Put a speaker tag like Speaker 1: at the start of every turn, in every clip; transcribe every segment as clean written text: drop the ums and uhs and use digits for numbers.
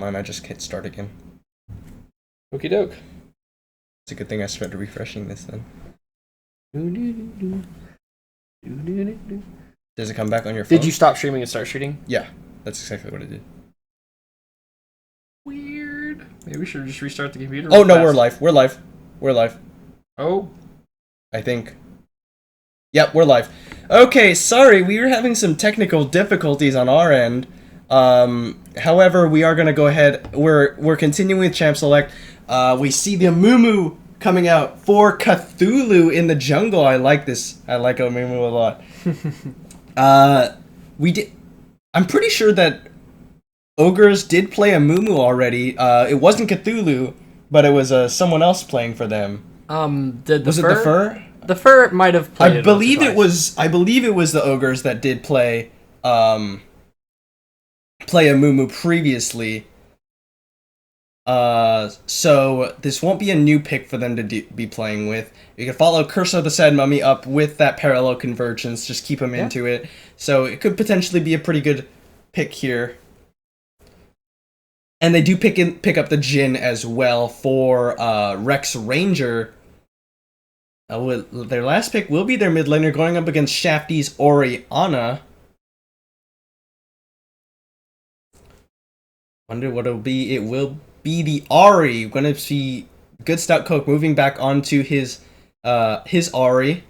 Speaker 1: mind, I just hit start again.
Speaker 2: Okie doke.
Speaker 1: It's a good thing I started refreshing this then. Does it come back on your phone?
Speaker 2: Did you stop streaming and start shooting?
Speaker 1: Yeah, that's exactly what it did.
Speaker 2: Weird. Maybe we should just restart the computer.
Speaker 1: Oh no, we're live. We're live. We're live.
Speaker 2: Oh.
Speaker 1: I think. Yep, we're live. Okay, sorry, we were having some technical difficulties on our end. However, we are gonna go ahead. We're continuing with Champ Select. We see the Amumu coming out for Cthulhu in the jungle. I like this. I like Amumu a lot. We did. I'm pretty sure that Ogres did play Amumu already. It wasn't Cthulhu, but it was someone else playing for them.
Speaker 2: Was
Speaker 1: it the Fur?
Speaker 2: The Fur might have played.
Speaker 1: I believe it was the Ogres that did play Amumu previously. So this won't be a new pick for them to be playing with. You can follow Curse of the Sad Mummy up with that parallel convergence. Just keep him into it. So it could potentially be a pretty good pick here. And they do pick up the Jhin as well for Rex Ranger. Their last pick will be their mid laner going up against Shafty's Orianna. Wonder what it'll be. It will be the Ahri. We're gonna see Good Stout Coke moving back onto his Ahri.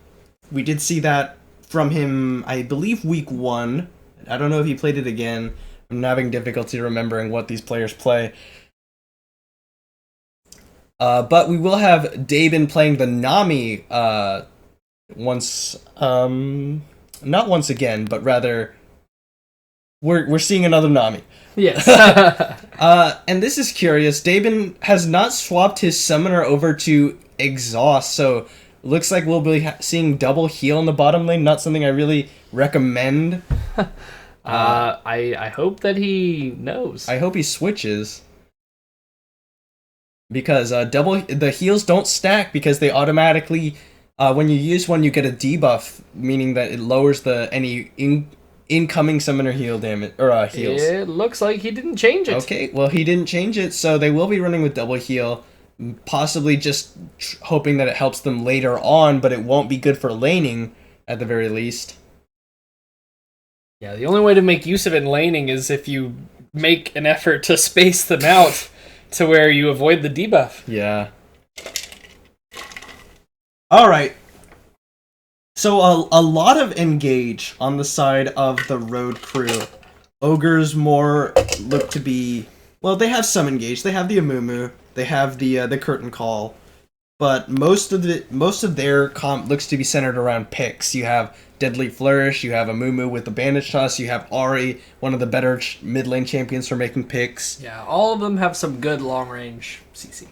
Speaker 1: We did see that from him, I believe, week 1. I don't know if he played it again. I'm having difficulty remembering what these players play. But we will have Dabin playing the Nami once, not once again, but rather we're seeing another Nami.
Speaker 2: Yes.
Speaker 1: And this is curious. Dabin has not swapped his summoner over to Exhaust, so looks like we'll be seeing double heal in the bottom lane. Not something I really recommend.
Speaker 2: I hope that he knows.
Speaker 1: I hope he switches. Because the heals don't stack because they automatically, when you use one, you get a debuff, meaning that it lowers any incoming summoner heal damage or heals.
Speaker 2: It looks like he didn't change it.
Speaker 1: Okay, well he didn't change it, so they will be running with double heal, possibly just hoping that it helps them later on, but it won't be good for laning at the very least.
Speaker 2: Yeah, the only way to make use of it in laning is if you make an effort to space them out to where you avoid the debuff.
Speaker 1: Yeah. Alright. So a lot of engage on the side of the road crew. Ogres more look to be... Well, they have some engage. They have the Amumu. They have the Curtain Call. But most of their comp looks to be centered around picks. You have Deadly Flourish, you have Amumu with the Bandage Toss, you have Ahri, one of the better mid lane champions for making picks.
Speaker 2: Yeah, all of them have some good long range CC.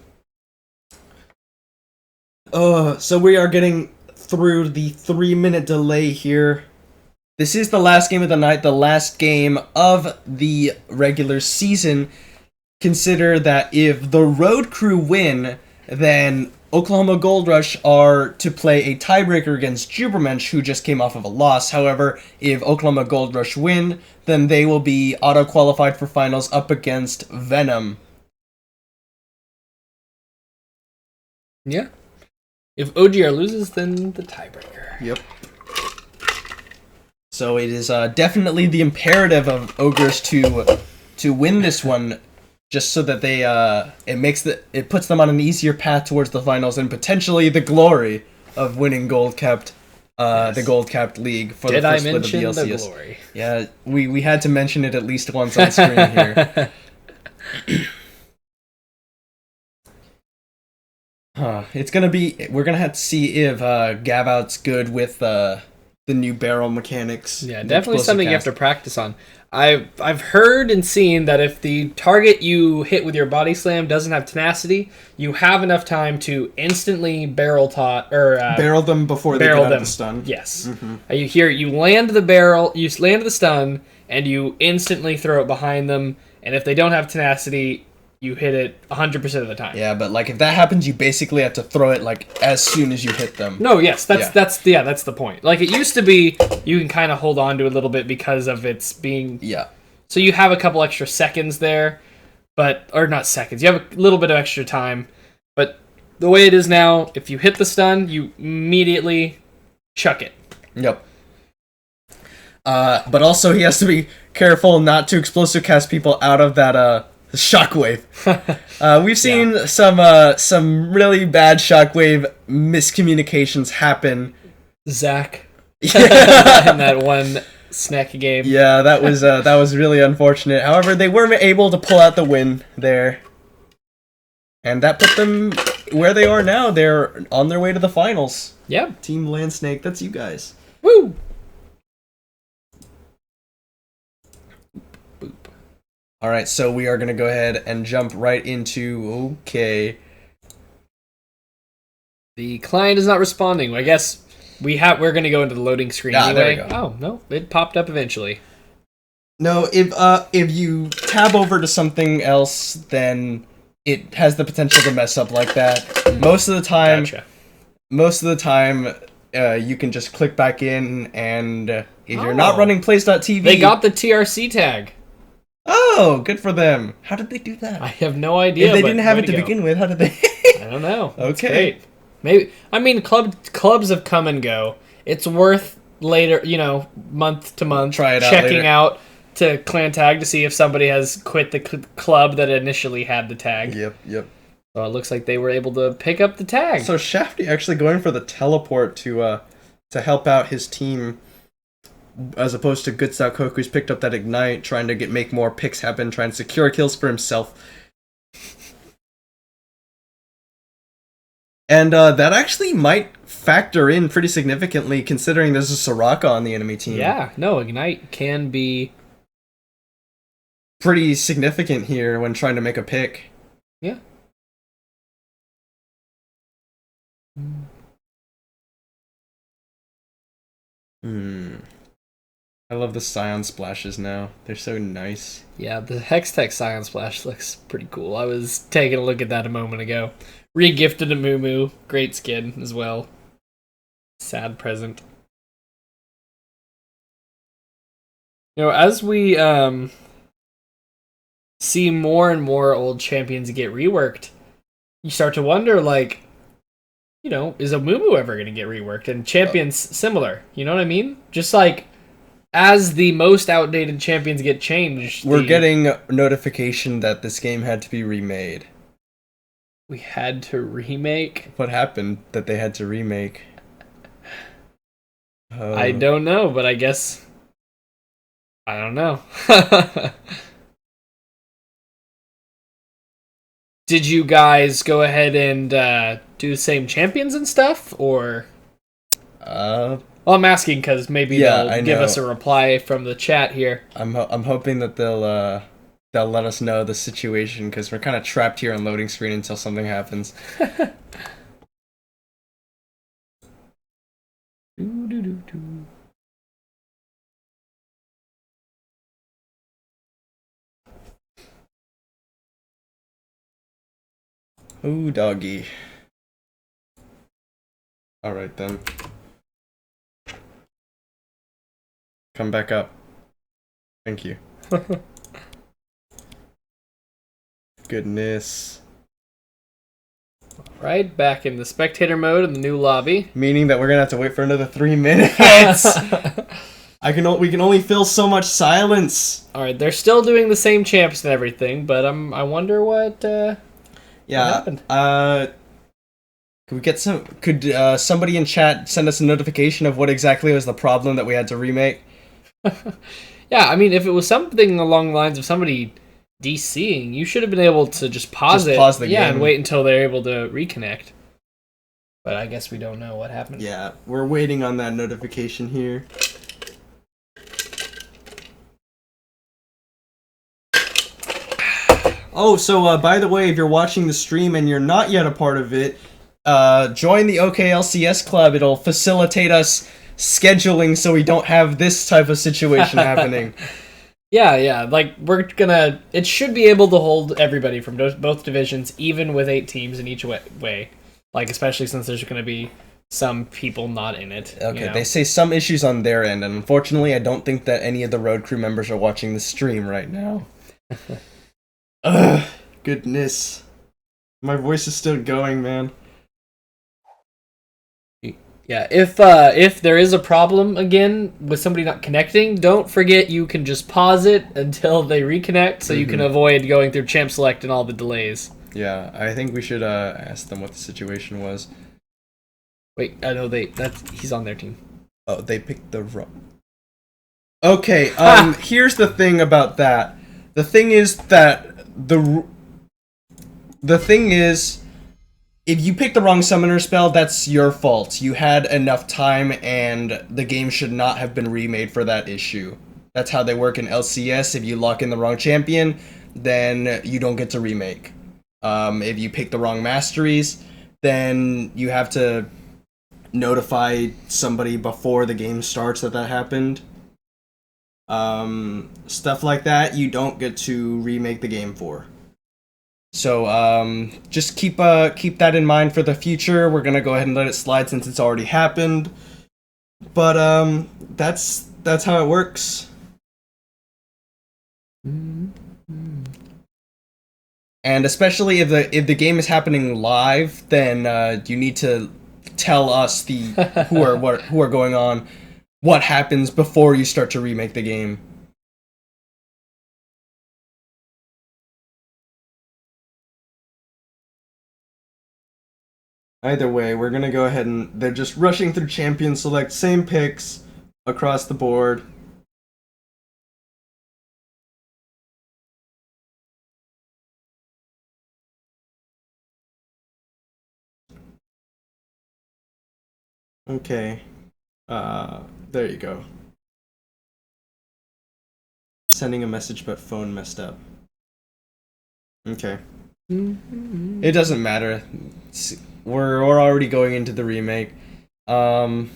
Speaker 1: So we are getting through the 3-minute delay here. This is the last game of the night, the last game of the regular season. Consider that if the road crew win, then Oklahoma Gold Rush are to play a tiebreaker against Jubermensch, who just came off of a loss. However, if Oklahoma Gold Rush win, then they will be auto-qualified for finals up against Venom.
Speaker 2: Yeah. If OGR loses, then the tiebreaker.
Speaker 1: Yep. So it is definitely the imperative of Ogres to win this one, just so that they it puts them on an easier path towards the finals and potentially the glory of winning the gold capped league for the first split of the OKLCS.
Speaker 2: The glory?
Speaker 1: Yeah, we had to mention it at least once on screen here. We're gonna have to see if Gavout's good with the new barrel mechanics.
Speaker 2: Yeah, definitely something you have to practice on. I've heard and seen that if the target you hit with your body slam doesn't have tenacity, you have enough time to instantly barrel
Speaker 1: them before they get out of the stun.
Speaker 2: Yes. Mm-hmm. You land the stun, and you instantly throw it behind them, and if they don't have tenacity, you hit it 100% of the time.
Speaker 1: Yeah, but like if that happens, you basically have to throw it like as soon as you hit them.
Speaker 2: No, yes, that's the point. Like it used to be, you can kind of hold on to it a little bit because of its being.
Speaker 1: Yeah.
Speaker 2: So you have a couple extra seconds there, or not seconds. You have a little bit of extra time, but the way it is now, if you hit the stun, you immediately chuck it.
Speaker 1: Yep. But also he has to be careful not to explosive cast people out of that shockwave. We've seen some really bad shockwave miscommunications happen.
Speaker 2: Zach. In that one snack game.
Speaker 1: Yeah, that was really unfortunate. However, they were able to pull out the win there. And that put them where they are now. They're on their way to the finals.
Speaker 2: Yeah.
Speaker 1: Team Landsnake, that's you guys.
Speaker 2: Woo! Boop.
Speaker 1: All right, so we are going to go ahead and jump right into, okay.
Speaker 2: The client is not responding. I guess we're going to go into the loading screen anyway.
Speaker 1: There we go.
Speaker 2: Oh, no, it popped up eventually.
Speaker 1: No, if you tab over to something else, then it has the potential to mess up like that. Most of the time, you can just click back in, and if you're not running plays.tv...
Speaker 2: They got the TRC tag.
Speaker 1: Oh, good for them. How did they do that?
Speaker 2: I have no idea.
Speaker 1: If they didn't have it to begin with, how did they...
Speaker 2: I don't know.
Speaker 1: Okay.
Speaker 2: Maybe, I mean, clubs have come and go. It's worth later, month to month,
Speaker 1: Try it out
Speaker 2: checking
Speaker 1: later.
Speaker 2: out to clan tag to see if somebody has quit the club that initially had the tag.
Speaker 1: Yep.
Speaker 2: So it looks like they were able to pick up the tag.
Speaker 1: So Shafty actually going for the teleport to help out his team, as opposed to Good Stout Coke, who's picked up that Ignite, trying to make more picks happen, trying to secure kills for himself. And that actually might factor in pretty significantly, considering there's a Soraka on the enemy team.
Speaker 2: Yeah, no, Ignite can be
Speaker 1: pretty significant here when trying to make a pick.
Speaker 2: Yeah.
Speaker 1: I love the Scion splashes now. They're so nice.
Speaker 2: Yeah, the Hextech Scion Splash looks pretty cool. I was taking a look at that a moment ago. Re-gifted a Moo. Great skin as well. Sad present. As we see more and more old champions get reworked, you start to wonder, is a Moo ever going to get reworked? And champions similar, you know what I mean? Just as the most outdated champions get changed...
Speaker 1: We're getting notification that this game had to be remade.
Speaker 2: We had to remake?
Speaker 1: What happened that they had to remake?
Speaker 2: I don't know, but I guess... I don't know. Did you guys go ahead and do the same champions and stuff, or? Well, I'm asking because maybe they'll give us a reply from the chat here.
Speaker 1: I'm hoping that they'll let us know the situation, because we're kind of trapped here on loading screen until something happens. Ooh, doggy. Alright then. Come back up. Thank you. Goodness.
Speaker 2: Right, back in the spectator mode in the new lobby.
Speaker 1: Meaning that we're gonna have to wait for another 3 minutes. We can only fill so much silence.
Speaker 2: All right, they're still doing the same champs and everything, but I wonder what. What happened?
Speaker 1: Could somebody in chat send us a notification of what exactly was the problem that we had to remake?
Speaker 2: Yeah, I mean, if it was something along the lines of somebody DCing, you should have been able to just pause the game. And wait until they're able to reconnect. But I guess we don't know what happened.
Speaker 1: Yeah, we're waiting on that notification here. Oh, so by the way, if you're watching the stream and you're not yet a part of it, join the OKLCS club. It'll facilitate us scheduling so we don't have this type of situation happening.
Speaker 2: Yeah, it should be able to hold everybody from both divisions, even with 8 teams in each way. Especially since there's going to be some people not in it.
Speaker 1: Okay, they say some issues on their end, and unfortunately I don't think that any of the road crew members are watching the stream right now. Ugh, goodness. My voice is still going, man.
Speaker 2: Yeah, if there is a problem again with somebody not connecting, don't forget you can just pause it until they reconnect, so you can avoid going through champ select and all the delays.
Speaker 1: Yeah, I think we should ask them what the situation was.
Speaker 2: Wait, I know he's on their team.
Speaker 1: Oh, they picked the wrong. Okay, here's the thing about that. The thing is that the thing is, if you pick the wrong summoner spell, that's your fault. You had enough time, and the game should not have been remade for that issue. That's how they work in LCS. If you lock in the wrong champion, then you don't get to remake. If you pick the wrong masteries, then you have to notify somebody before the game starts that happened. Stuff like that, you don't get to remake the game for. So, just keep that in mind for the future. We're gonna go ahead and let it slide since it's already happened. But, that's how it works. And especially if the game is happening live, then, you need to tell us who are going on what happens before you start to remake the game. Either way, we're gonna go ahead and they're just rushing through champion select, same picks across the board. Okay. There you go. Sending a message but phone messed up. Okay. It doesn't matter. We're already going into the remake.
Speaker 2: Well,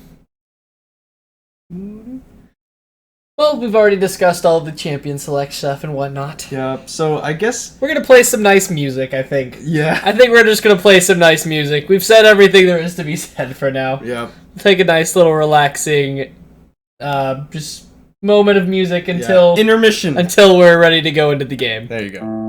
Speaker 2: we've already discussed all the champion select stuff and whatnot.
Speaker 1: Yeah, so I guess
Speaker 2: we're gonna play some nice music, I think.
Speaker 1: Yeah.
Speaker 2: I think we're just gonna play some nice music. We've said everything there is to be said for now.
Speaker 1: Yeah.
Speaker 2: Take a nice little relaxing just moment of music until
Speaker 1: intermission.
Speaker 2: Until we're ready to go into the game.
Speaker 1: There you go.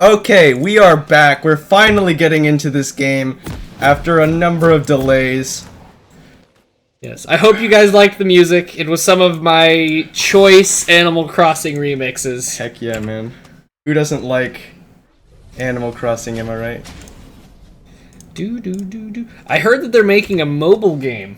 Speaker 1: Okay, we are back. We're finally getting into this game after a number of delays.
Speaker 2: Yes, I hope you guys liked the music. It was some of my choice Animal Crossing remixes.
Speaker 1: Heck yeah, man. Who doesn't like Animal Crossing, am I right?
Speaker 2: I heard that they're making a mobile game.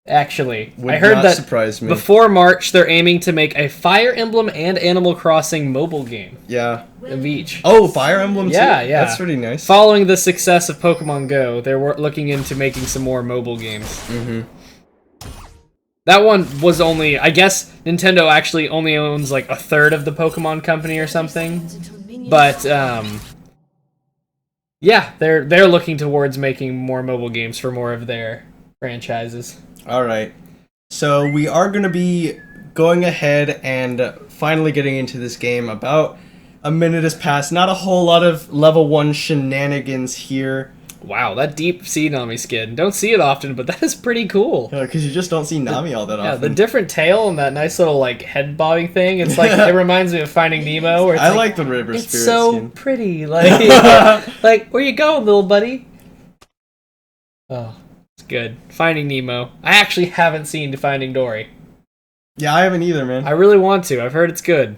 Speaker 2: Actually,
Speaker 1: Would
Speaker 2: I heard
Speaker 1: not
Speaker 2: that
Speaker 1: surprise me.
Speaker 2: before March they're aiming to make a Fire Emblem and Animal Crossing mobile game
Speaker 1: Yeah.
Speaker 2: of each.
Speaker 1: Oh, Fire Emblem too?
Speaker 2: Yeah.
Speaker 1: That's pretty nice.
Speaker 2: Following the success of Pokemon Go, they're looking into making some more mobile games.
Speaker 1: Mm-hmm.
Speaker 2: That one was only, I guess Nintendo actually only owns like a third of the Pokemon company or something. But yeah, they're looking towards making more mobile games for more of their franchises.
Speaker 1: Alright. So we are going to be going ahead and finally getting into this game. About a minute has passed. Not a whole lot of level 1 shenanigans here.
Speaker 2: Wow, that deep sea Nami skin. Don't see it often, but that is pretty cool.
Speaker 1: Because you just don't see Nami all that
Speaker 2: Yeah,
Speaker 1: often.
Speaker 2: the different tail and that nice little like head bobbing thing. It's like it reminds me of Finding Nemo. Where it's
Speaker 1: I like the river
Speaker 2: it's
Speaker 1: spirit
Speaker 2: so
Speaker 1: skin.
Speaker 2: pretty. Like where you going, little buddy? Oh, it's good. Finding Nemo. I actually haven't seen Finding Dory.
Speaker 1: Yeah, I haven't either, man.
Speaker 2: I really want to. I've heard it's good.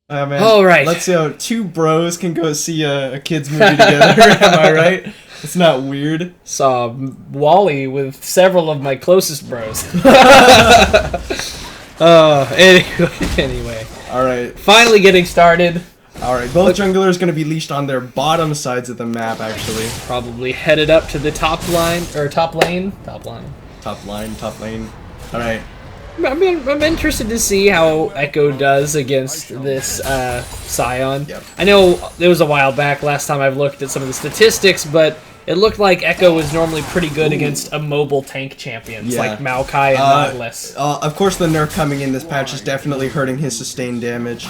Speaker 1: Man.
Speaker 2: All right.
Speaker 1: Let's see how two bros can go see a kids movie together. Am I right? It's not weird.
Speaker 2: Saw Wally with several of my closest bros. Anyway.
Speaker 1: All right.
Speaker 2: Finally getting started.
Speaker 1: All right. Both junglers going to be leashed on their bottom sides of the map, actually.
Speaker 2: Probably headed up to the top line or top lane. Top line.
Speaker 1: Top lane. All right.
Speaker 2: I mean, I'm interested to see how Echo does against this Scion.
Speaker 1: Yep.
Speaker 2: I know it was a while back last time I've looked at some of the statistics, but it looked like Echo was normally pretty good against a mobile tank champions like Maokai and Nautilus.
Speaker 1: Of course, the nerf coming in this patch is definitely hurting his sustained damage.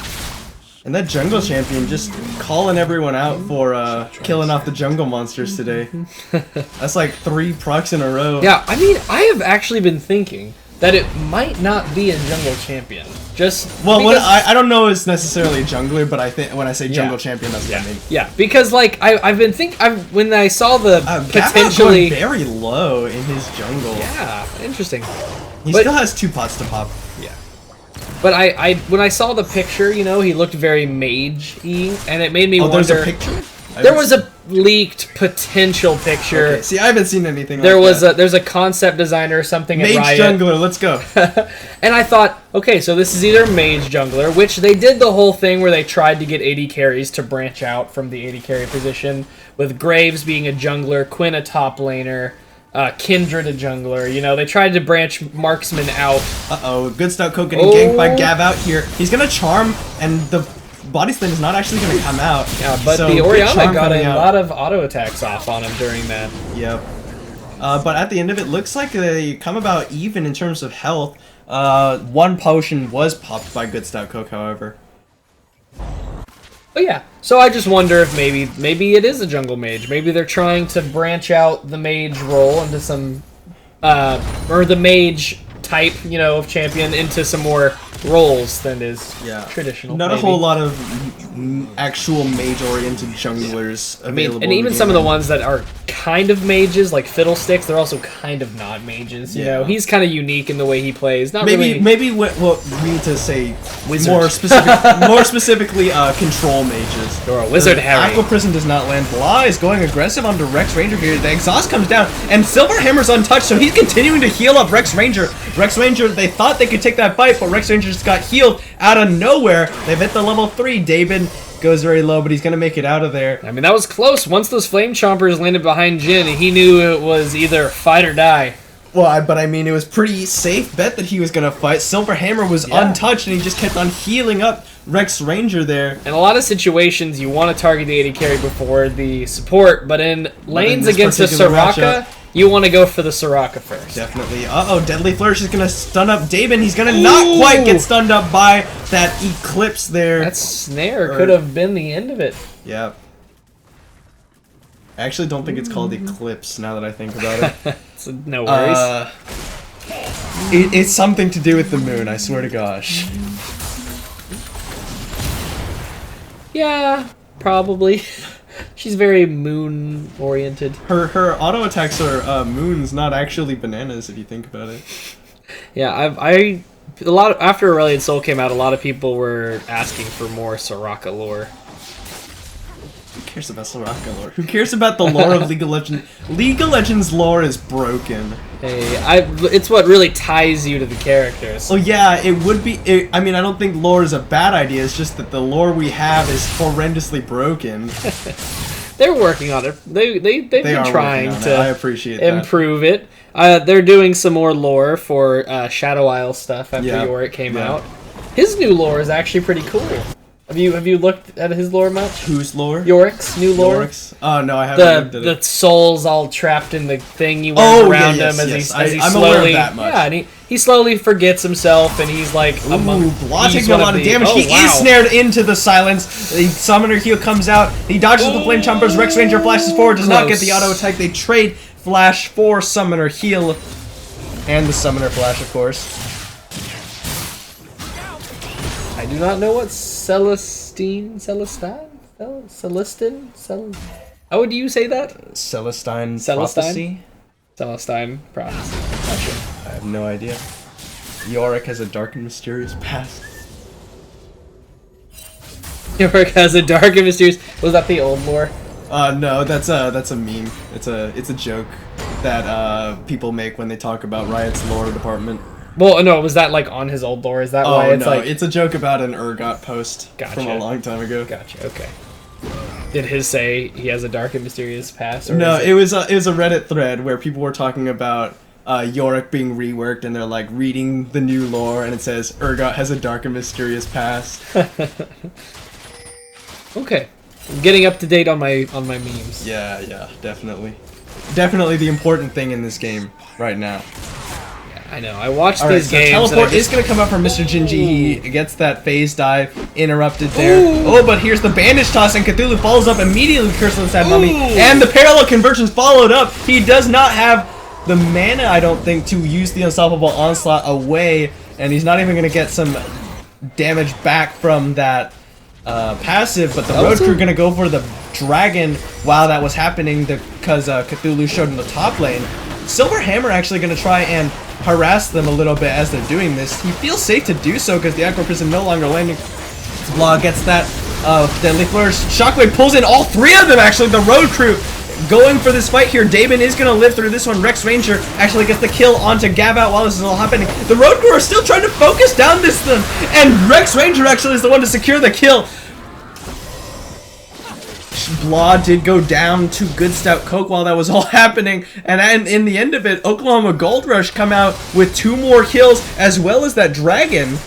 Speaker 1: And that jungle champion just calling everyone out for killing off the jungle monsters today. That's like 3 procs in a row.
Speaker 2: Yeah, I mean, I have actually been thinking that it might not be a jungle champion. Just
Speaker 1: well, I don't know it's necessarily a jungler, but I think when I say jungle champion, that's what I mean.
Speaker 2: Yeah, because like I've been when I saw the potentially
Speaker 1: very low in his jungle.
Speaker 2: Yeah, interesting.
Speaker 1: He still has 2 pots to pop.
Speaker 2: Yeah. But I when I saw the picture, you know, he looked very mage-y, and it made me wonder.
Speaker 1: There's a picture?
Speaker 2: There was a leaked potential picture.
Speaker 1: Okay. See, I haven't seen anything
Speaker 2: There's a concept designer or something at
Speaker 1: Mage
Speaker 2: Riot.
Speaker 1: jungler, let's go.
Speaker 2: And I thought, okay, so this is either mage jungler, which they did the whole thing where they tried to get AD carries to branch out from the AD carry position, with Graves being a jungler, Quinn a top laner, Kindred a jungler. You know, they tried to branch marksman out.
Speaker 1: Uh-oh, good start Coke getting ganked by Gav out here. He's gonna charm, and the body slam is not actually gonna come out.
Speaker 2: Yeah, but so the Orianna got a lot of auto attacks off on him during that.
Speaker 1: Yep. But at the end of it, looks like they come about even in terms of health. 1 potion was popped by Good Stout Coke, however.
Speaker 2: Oh yeah, so I just wonder if maybe it is a jungle mage. Maybe they're trying to branch out the mage role into some, or the mage type, you know, of champion into some more roles than is traditional.
Speaker 1: Not a whole lot of actual mage-oriented junglers available.
Speaker 2: And even some of the ones that are kind of mages, like Fiddlesticks, they're also kind of not mages. You know, he's kind of unique in the way he plays. Not really.
Speaker 1: Maybe what we need to say more specifically, control mages.
Speaker 2: Or a wizard Harry.
Speaker 1: Aqua Prison does not land. Blah is going aggressive onto Rex Ranger here. The exhaust comes down, and Silver Hammer's untouched, so he's continuing to heal up Rex Ranger. Rex Ranger, they thought they could take that fight, but Rex Ranger just got healed out of nowhere. They've hit the level 3. David goes very low, but he's gonna make it out of there.
Speaker 2: I mean, that was close. Once those flame chompers landed behind Jin, he knew it was either fight or die.
Speaker 1: Well, but I mean, it was pretty safe bet that he was gonna fight. Silver Hammer was untouched, and he just kept on healing up Rex Ranger there.
Speaker 2: In a lot of situations, you want to target the AD carry before the support, but in lanes against a Soraka, you want to go for the Soraka first.
Speaker 1: Definitely. Uh-oh, Deadly Flourish is going to stun up Daben. He's going to not quite get stunned up by that Eclipse there.
Speaker 2: That snare could have been the end of it.
Speaker 1: Yeah. I actually don't think it's called Eclipse, now that I think about it.
Speaker 2: No worries.
Speaker 1: It's something to do with the moon, I swear to gosh.
Speaker 2: Yeah. probably. She's very moon oriented.
Speaker 1: Her auto attacks are moons, not actually bananas, if you think about it.
Speaker 2: Yeah, after Aurelion Sol came out, a lot of people were asking for more Soraka lore.
Speaker 1: Who cares about Soraka lore? Who cares about the lore of League of Legends? League of Legends lore is broken.
Speaker 2: Hey, it's what really ties you to the characters.
Speaker 1: Oh yeah, it would be. I mean, I don't think lore is a bad idea. It's just that the lore we have is horrendously broken.
Speaker 2: They're working on it. They've been trying to
Speaker 1: I appreciate
Speaker 2: improve it. They're doing some more lore for Shadow Isle stuff after Yorick came out. His new lore is actually pretty cool. Have you looked at his lore much?
Speaker 1: Whose lore?
Speaker 2: Yorick's new lore.
Speaker 1: Yorick's? Oh no, I haven't.
Speaker 2: The souls all trapped in the thing you wear around him as he
Speaker 1: I'm
Speaker 2: slowly.
Speaker 1: Aware of that much.
Speaker 2: Yeah, and he slowly forgets himself, and he's like
Speaker 1: a monk. Blah taking a lot of damage. He is snared into the silence. The summoner heal comes out. He dodges the flame chompers. Rex Ranger flashes forward, does not get the auto attack. They trade flash for summoner heal, and the summoner flash, of course.
Speaker 2: I do not know what Celestine. How would you say that?
Speaker 1: Celestine Prophecy?
Speaker 2: Celestine Prophecy.
Speaker 1: I have no idea. Yorick has a dark and mysterious past.
Speaker 2: Yorick has a dark and mysterious. Was that the old lore?
Speaker 1: No, that's a meme. It's a joke that people make when they talk about Riot's lore department.
Speaker 2: Well, no, was that like on his old lore? Is that why it's like...
Speaker 1: it's a joke about an Urgot post from a long time ago.
Speaker 2: Gotcha. Okay. Did his say he has a dark and mysterious past? Or
Speaker 1: no, it was a Reddit thread where people were talking about Yorick being reworked, and they're like reading the new lore, and it says Urgot has a dark and mysterious past.
Speaker 2: Okay, I'm getting up to date on my memes.
Speaker 1: Yeah, definitely the important thing in this game right now.
Speaker 2: I know. I watched these games.
Speaker 1: Teleport is going to come up from Mr. Jinji. He gets that phase dive interrupted there. Ooh. Oh, but here's the bandage toss, and Cthulhu follows up immediately with Curse of the Sad Mummy. And the parallel conversions followed up. He does not have the mana, I don't think, to use the Unstoppable Onslaught away, and he's not even going to get some damage back from that passive, but the Road Crew going to go for the Dragon while that was happening because Cthulhu showed in the top lane. Silver Hammer actually going to try and harass them a little bit as they're doing this. He feels safe to do so because the Aggro Prison no longer landing. Blah gets that Deadly Flourish. Shockwave pulls in all three of them, actually. The Road Crew going for this fight here. Damon is going to live through this one. Rex Ranger actually gets the kill onto Gavat while this is all happening. The Road Crew are still trying to focus down this thing, and Rex Ranger actually is the one to secure the kill. Blah did go down to Good Stout Coke while that was all happening, and in the end of it, Oklahoma Gold Rush come out with 2 more kills as well as that Dragon.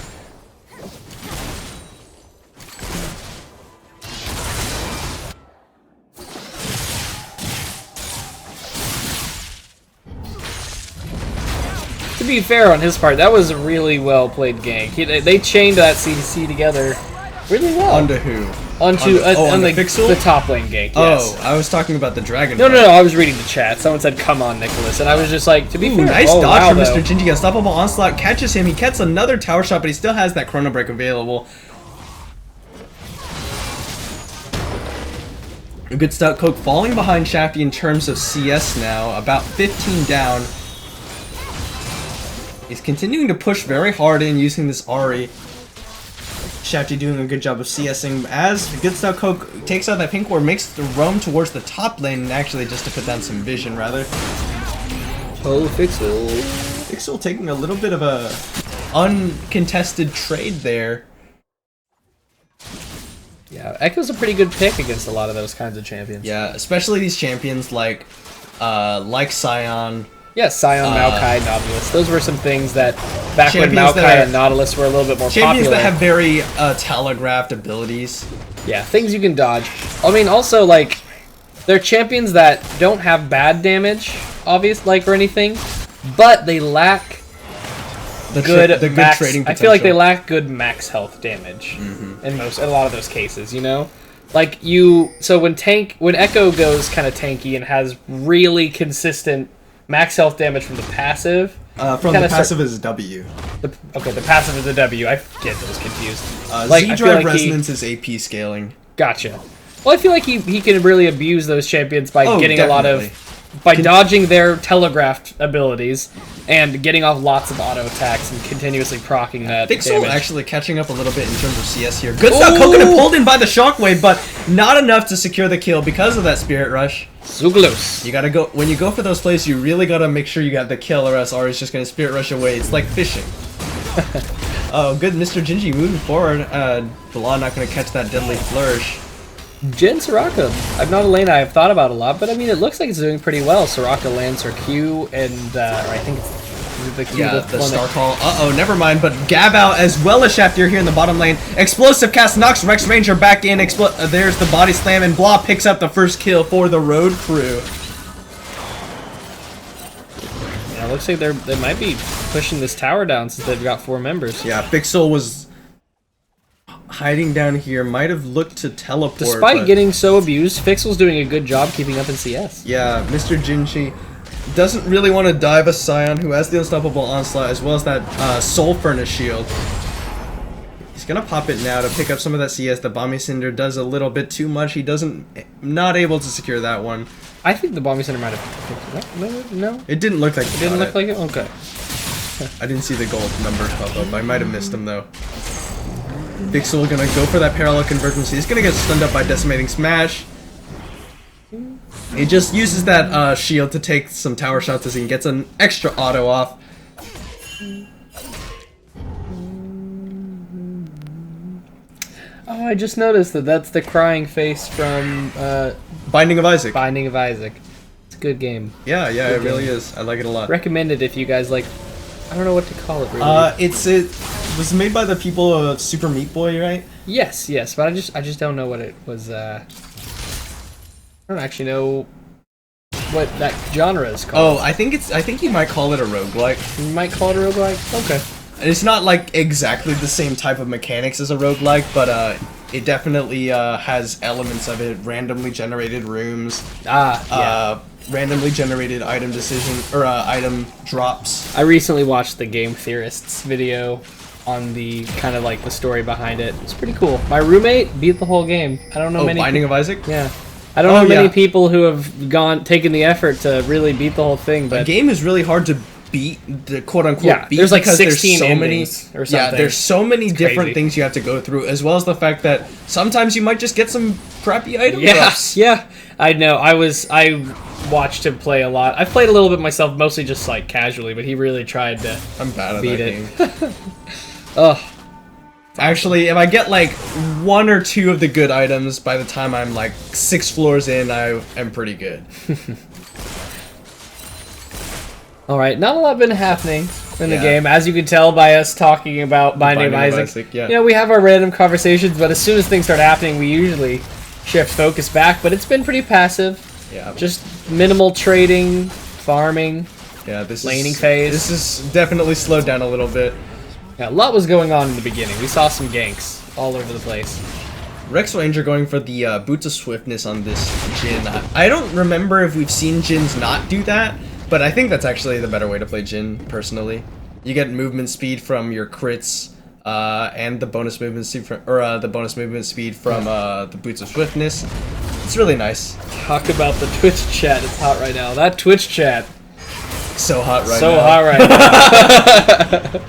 Speaker 2: To be fair on his part, that was a really well played gank. They chained that CDC together really well.
Speaker 1: Onto who?
Speaker 2: Onto the top lane gank, yes.
Speaker 1: Oh, I was talking about the Dragon.
Speaker 2: No, I was reading the chat. Someone said, come on, Nicholas. And I was just like, to be fair.
Speaker 1: Nice dodge from Mr. Jinji. Unstoppable Onslaught catches him. He gets another tower shot, but he still has that Chrono Break available. A Good Stout Coke falling behind Shafty in terms of CS now. About 15 down. He's continuing to push very hard in using this Ahri. Shafty doing a good job of CSing as Good Stout Coke takes out that pink ward, makes the roam towards the top lane, and actually just to put down some vision, rather.
Speaker 2: Oh, Fixel.
Speaker 1: Fixel taking a little bit of a uncontested trade there.
Speaker 2: Yeah, Echo's a pretty good pick against a lot of those kinds of champions.
Speaker 1: Yeah, especially these champions like Scion.
Speaker 2: Yeah, Scion, Maokai, Nautilus. Those were some things that back when Maokai and Nautilus were a little bit more
Speaker 1: champions
Speaker 2: popular.
Speaker 1: That have very telegraphed abilities.
Speaker 2: Yeah, things you can dodge. I mean, also, like, they're champions that don't have bad damage, or anything, but they lack good trading potential. I feel like they lack good max health damage in a lot of those cases, you know? Like, so when Echo goes kind of tanky and has really consistent max health damage from the passive.
Speaker 1: From the passive is W.
Speaker 2: The passive is a W. I get those confused.
Speaker 1: Z-Drive Resonance is AP scaling.
Speaker 2: Gotcha. Well, I feel like he can really abuse those champions by getting
Speaker 1: definitely.
Speaker 2: a lot of... By dodging their telegraphed abilities and getting off lots of auto attacks and continuously proccing that
Speaker 1: Fixel
Speaker 2: damage.
Speaker 1: actually catching up a little bit in terms of CS here. Good stuff. Coconut pulled in by the shockwave, but not enough to secure the kill because of that Spirit Rush.
Speaker 2: Zuglus.
Speaker 1: You gotta go when you go for those plays. You really gotta make sure you got the kill, or else Ari's just gonna Spirit Rush away. It's like fishing. Oh, good, Mr. Gingy moving forward. Blah not gonna catch that deadly flourish.
Speaker 2: Jin Soraka. I'm not a lane I've thought about a lot, but I mean, it looks like it's doing pretty well. Soraka lands her Q, and I think it's the Q.
Speaker 1: Yeah, the star call. Uh-oh, never mind. But Gab out as well as Shaftir here in the bottom lane. Explosive cast knocks Rex Ranger back in. There's the body slam, and Blah picks up the first kill for the road crew.
Speaker 2: Yeah, it looks like they might be pushing this tower down since they've got 4 members.
Speaker 1: Yeah, Fixel was hiding down here, might have looked to teleport.
Speaker 2: Despite getting so abused, Fixel's doing a good job keeping up in CS.
Speaker 1: Yeah, Mr. Jinchi doesn't really want to dive a Scion who has the Unstoppable Onslaught as well as that Soul Furnace shield. He's gonna pop it now to pick up some of that CS. The Bomby Cinder does a little bit too much. He not able to secure that one.
Speaker 2: I think the Bomby Center might have... No?
Speaker 1: It didn't look like
Speaker 2: It didn't look like it? Okay.
Speaker 1: I didn't see the gold numbers pop up. I might have missed them though. Fixel gonna go for that parallel convergence. He's gonna get stunned up by Decimating Smash. He just uses that shield to take some tower shots as he gets an extra auto off.
Speaker 2: Oh, I just noticed that's the crying face from
Speaker 1: Binding of Isaac.
Speaker 2: Binding of Isaac. It's a good game.
Speaker 1: Yeah, it really is. I like it a lot.
Speaker 2: Recommend it if you guys like... I don't know what to call it, really.
Speaker 1: It was made by the people of Super Meat Boy, right?
Speaker 2: Yes, but I just don't know what it was. I don't actually know what that genre is called.
Speaker 1: Oh, I think you might call it a roguelike.
Speaker 2: You might call it a roguelike? Okay.
Speaker 1: It's not like exactly the same type of mechanics as a roguelike, but it definitely has elements of it. Randomly generated rooms.
Speaker 2: Yeah.
Speaker 1: Randomly generated item item drops.
Speaker 2: I recently watched the Game Theorists video on the kind of like the story behind it. It's pretty cool. My roommate beat the whole game. I don't know many.
Speaker 1: Binding of Isaac?
Speaker 2: Yeah. I don't know many people who have taken the effort to really beat the whole thing. But
Speaker 1: the game is really hard to beat, the quote unquote beat.
Speaker 2: There's like
Speaker 1: because
Speaker 2: 16
Speaker 1: there's so
Speaker 2: endings
Speaker 1: many,
Speaker 2: or something.
Speaker 1: Yeah, there's so many different
Speaker 2: crazy
Speaker 1: things you have to go through, as well as the fact that sometimes you might just get some crappy item drops.
Speaker 2: Yeah. I know. I watched him play a lot. I played a little bit myself, mostly just like casually, but he really tried to
Speaker 1: I'm bad at
Speaker 2: beat
Speaker 1: that game.
Speaker 2: Ugh.
Speaker 1: Actually, if I get like 1 or 2 of the good items by the time I'm like 6 floors in, I am pretty good.
Speaker 2: Alright, not a lot been happening in the game, as you can tell by us talking about Binding of Isaac.
Speaker 1: Yeah.
Speaker 2: You know, we have our random conversations, but as soon as things start happening, we usually shift focus back, but it's been pretty passive.
Speaker 1: Yeah.
Speaker 2: Just minimal trading, farming, laning phase.
Speaker 1: This is definitely slowed down a little bit.
Speaker 2: Yeah, a lot was going on in the beginning. We saw some ganks all over the place.
Speaker 1: Rex Ranger going for the Boots of Swiftness on this Jhin. I don't remember if we've seen Jins not do that, but I think that's actually the better way to play Jhin, personally. You get movement speed from your crits, and the bonus movement speed from, the Boots of Swiftness. It's really nice.
Speaker 2: Talk about the Twitch chat. It's hot right now. That Twitch chat.
Speaker 1: So hot right now.
Speaker 2: So hot right now.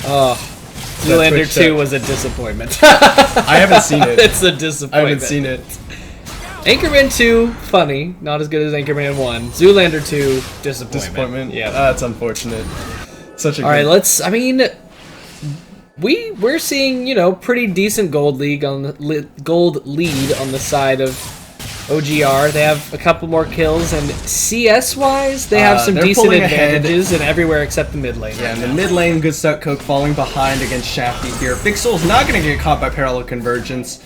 Speaker 2: Oh. Zoolander 2 was a disappointment.
Speaker 1: I haven't seen it.
Speaker 2: It's a disappointment.
Speaker 1: I haven't seen it.
Speaker 2: Anchorman 2, funny. Not as good as Anchorman 1. Zoolander 2, disappointment.
Speaker 1: Disappointment?
Speaker 2: Yeah.
Speaker 1: That's unfortunate. Such a
Speaker 2: Alright, we're seeing, you know, pretty decent gold lead on the side of OGR. They have a couple more kills, and CS-wise, they have some decent advantages in everywhere except the mid lane.
Speaker 1: Yeah, in the mid lane, Good Stuck Coke falling behind against Shafty here. Fixel's not going to get caught by Parallel Convergence,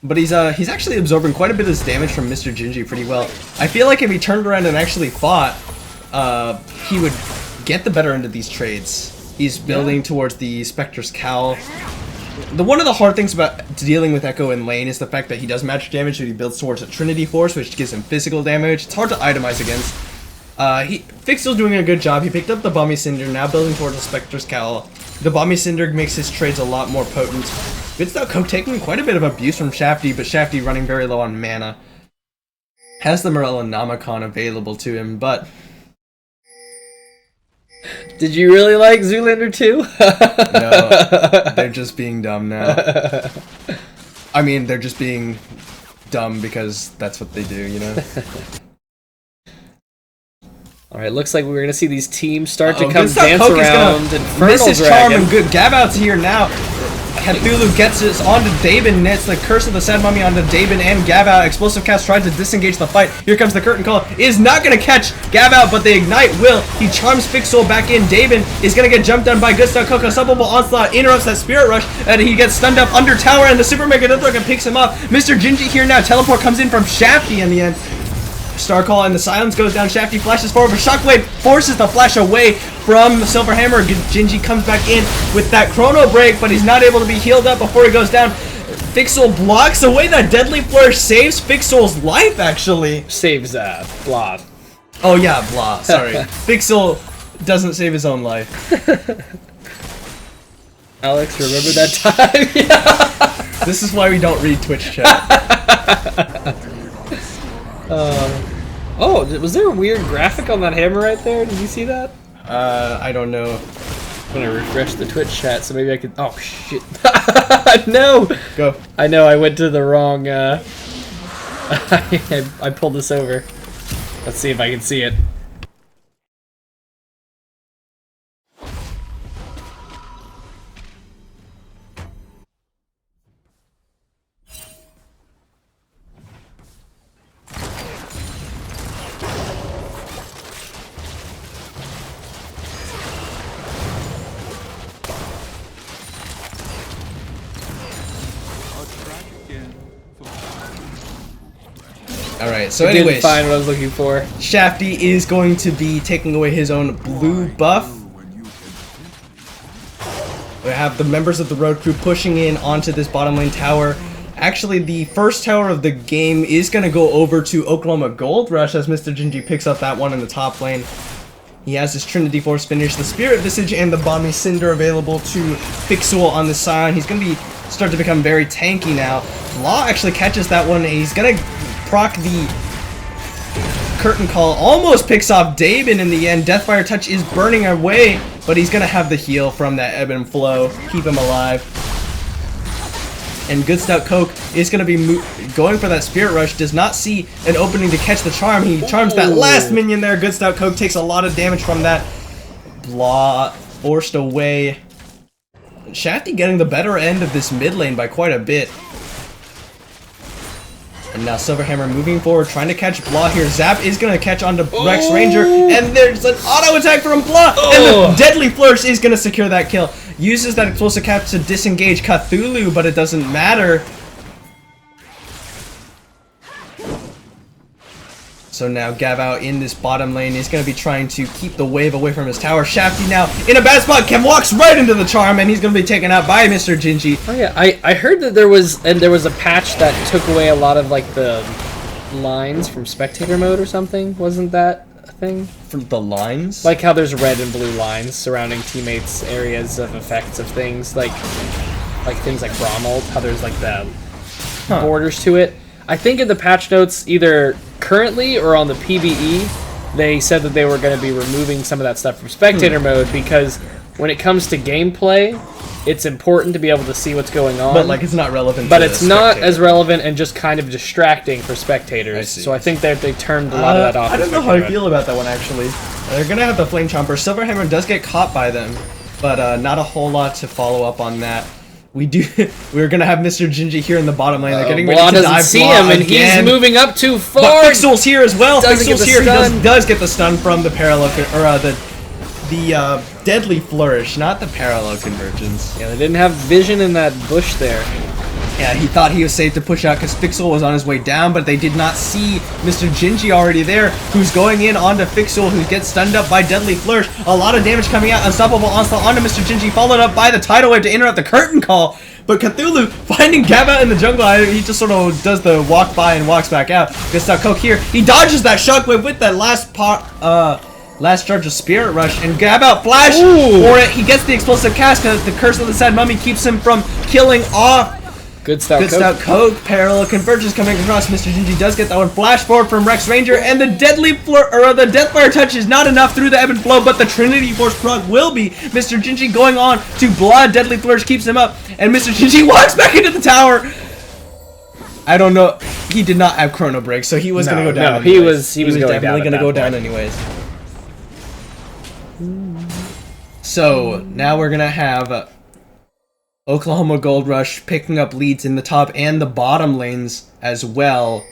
Speaker 1: but he's actually absorbing quite a bit of this damage from Mr. Gingy pretty well. I feel like if he turned around and actually fought, he would get the better end of these trades. He's building towards the Spectre's Cowl. One of the hard things about dealing with Echo in lane is the fact that he does magic damage, but he builds towards a Trinity Force, which gives him physical damage. It's hard to itemize against. Fixel's doing a good job. He picked up the Bummy Cinder, now building towards the Spectre's Cowl. The Bomby Cinder makes his trades a lot more potent. Good Stout Coke taking quite a bit of abuse from Shafty, but Shafty running very low on mana. Has the Morellonomicon available to him, but...
Speaker 2: Did you really like Zoolander 2?
Speaker 1: No, they're just being dumb now. I mean, they're just being dumb because that's what they do, you know?
Speaker 2: Alright, looks like we're going to see these teams start to come dance around Infernal
Speaker 1: Miss his
Speaker 2: Dragon.
Speaker 1: charm and good. Gabout's here now. Cthulhu gets this onto Daben, nets the Curse of the Sad Mummy onto Daben and Gabout. Explosive Cast tries to disengage the fight. Here comes the Curtain Call. Is not going to catch Gabout, but the Ignite will. He charms Fixol back in. Daben is going to get jumped on by Good Stout Coco. Suppleable Onslaught interrupts that Spirit Rush, and he gets stunned up under tower, and the Super Mega Death Dragon picks him up. Mr. Gingy here now. Teleport comes in from Shafty in the end. Star Call and the silence goes down. Shafty flashes forward, but Shockwave forces the flash away from Silver Hammer. Gingy comes back in with that Chrono Break, but he's not able to be healed up before he goes down. Fixol blocks away that Deadly Flourish, saves Fixol's life actually.
Speaker 2: Saves Blah.
Speaker 1: Oh yeah, blah. Sorry. Fixol doesn't save his own life.
Speaker 2: Alex, remember that time? Yeah.
Speaker 1: This is why we don't read Twitch chat.
Speaker 2: Oh, was there a weird graphic on that hammer right there? Did you see that?
Speaker 1: I don't know.
Speaker 2: I'm gonna refresh the Twitch chat so maybe I could. Oh shit! No.
Speaker 1: Go.
Speaker 2: I know I went to the wrong. I pulled this over. Let's see if I can see it.
Speaker 1: Alright, so
Speaker 2: Didn't
Speaker 1: anyways,
Speaker 2: find what I was looking for.
Speaker 1: Shafty is going to be taking away his own blue buff. We have the members of the road crew pushing in onto this bottom lane tower. Actually, the first tower of the game is going to go over to Oklahoma Gold Rush as Mr. Gingy picks up that one in the top lane. He has his Trinity Force finish, the Spirit Visage, and the Bomby Cinder available to Fixol on the side. He's going to be start to become very tanky now. Law actually catches that one, and he's going to proc the Curtain Call. Almost picks off Daben in the end. Deathfire Touch is burning away, but he's going to have the heal from that Ebb and Flow. Keep him alive. And Good Stout Coke is going to be going for that Spirit Rush. Does not see an opening to catch the charm. He charms that last minion there. Good Stout Coke takes a lot of damage from that. Blah. Forced away. Shafty getting the better end of this mid lane by quite a bit. And now Silverhammer moving forward, trying to catch Blah here. Zap is going to catch onto Rex Ranger, and there's an auto attack from Blah, and the Deadly Flourish is going to secure that kill. Uses that explosive cap to disengage Cthulhu, but it doesn't matter. So now Gav in this bottom lane is going to be trying to keep the wave away from his tower. Shafty now in a bad spot. Kem walks right into the charm, and he's going to be taken out by Mr. Gingy.
Speaker 2: Oh yeah, I heard that there was a patch that took away a lot of like the lines from spectator mode or something. Wasn't that a thing?
Speaker 1: From the lines?
Speaker 2: Like how there's red and blue lines surrounding teammates' areas of effects of things, like things like Bromald, how there's like the borders to it. I think in the patch notes, either currently or on the PvE, they said that they were going to be removing some of that stuff from spectator mode because when it comes to gameplay, it's important to be able to see what's going on.
Speaker 1: But like it's not relevant.
Speaker 2: But it's not as relevant and just kind of distracting for spectators. So I think that they turned a lot of that off.
Speaker 1: I don't know how I feel about that one actually. They're gonna have the Flame Chomper. Silverhammer does get caught by them, but not a whole lot to follow up on that. We're gonna have Mr. Gingy here in the bottom lane. They're getting ready to dive
Speaker 2: see him, and he's moving up too far.
Speaker 1: But Fixol's here as well.
Speaker 2: Fixol's
Speaker 1: here. He does get the stun from the parallel or the Deadly Flourish, not the parallel convergence.
Speaker 2: Yeah, they didn't have vision in that bush there.
Speaker 1: Yeah, he thought he was safe to push out because Fixol was on his way down, but they did not see Mr. Gingy already there, who's going in onto Fixol, who gets stunned up by Deadly Flourish. A lot of damage coming out. Unstoppable Onslaught onto Mr. Gingy, followed up by the Tidal Wave to interrupt the Curtain Call. But Cthulhu, finding Gav in the jungle, he just sort of does the walk by and walks back out. Good stuff, Coke here. He dodges that Shockwave with that last Last charge of Spirit Rush, and Gab out flash
Speaker 2: Ooh.
Speaker 1: for it. He gets the explosive cast because the Curse of the Sad Mummy keeps him from killing off.
Speaker 2: Good stout
Speaker 1: Coke. Parallel Convergence coming across. Mr. Gingy does get that one. Flash forward from Rex Ranger, and the the Deathfire Touch is not enough through the Ebb and Flow, but the Trinity Force proc will be. Mr. Gingy going on to Blood. Deadly Flourish keeps him up, and Mr. Gingy walks back into the tower. I don't know. He did not have Chrono Break, so he was going to go down.
Speaker 2: No, he was
Speaker 1: definitely going to go down anyways. So now we're going to have Oklahoma Gold Rush picking up leads in the top and the bottom lanes as well.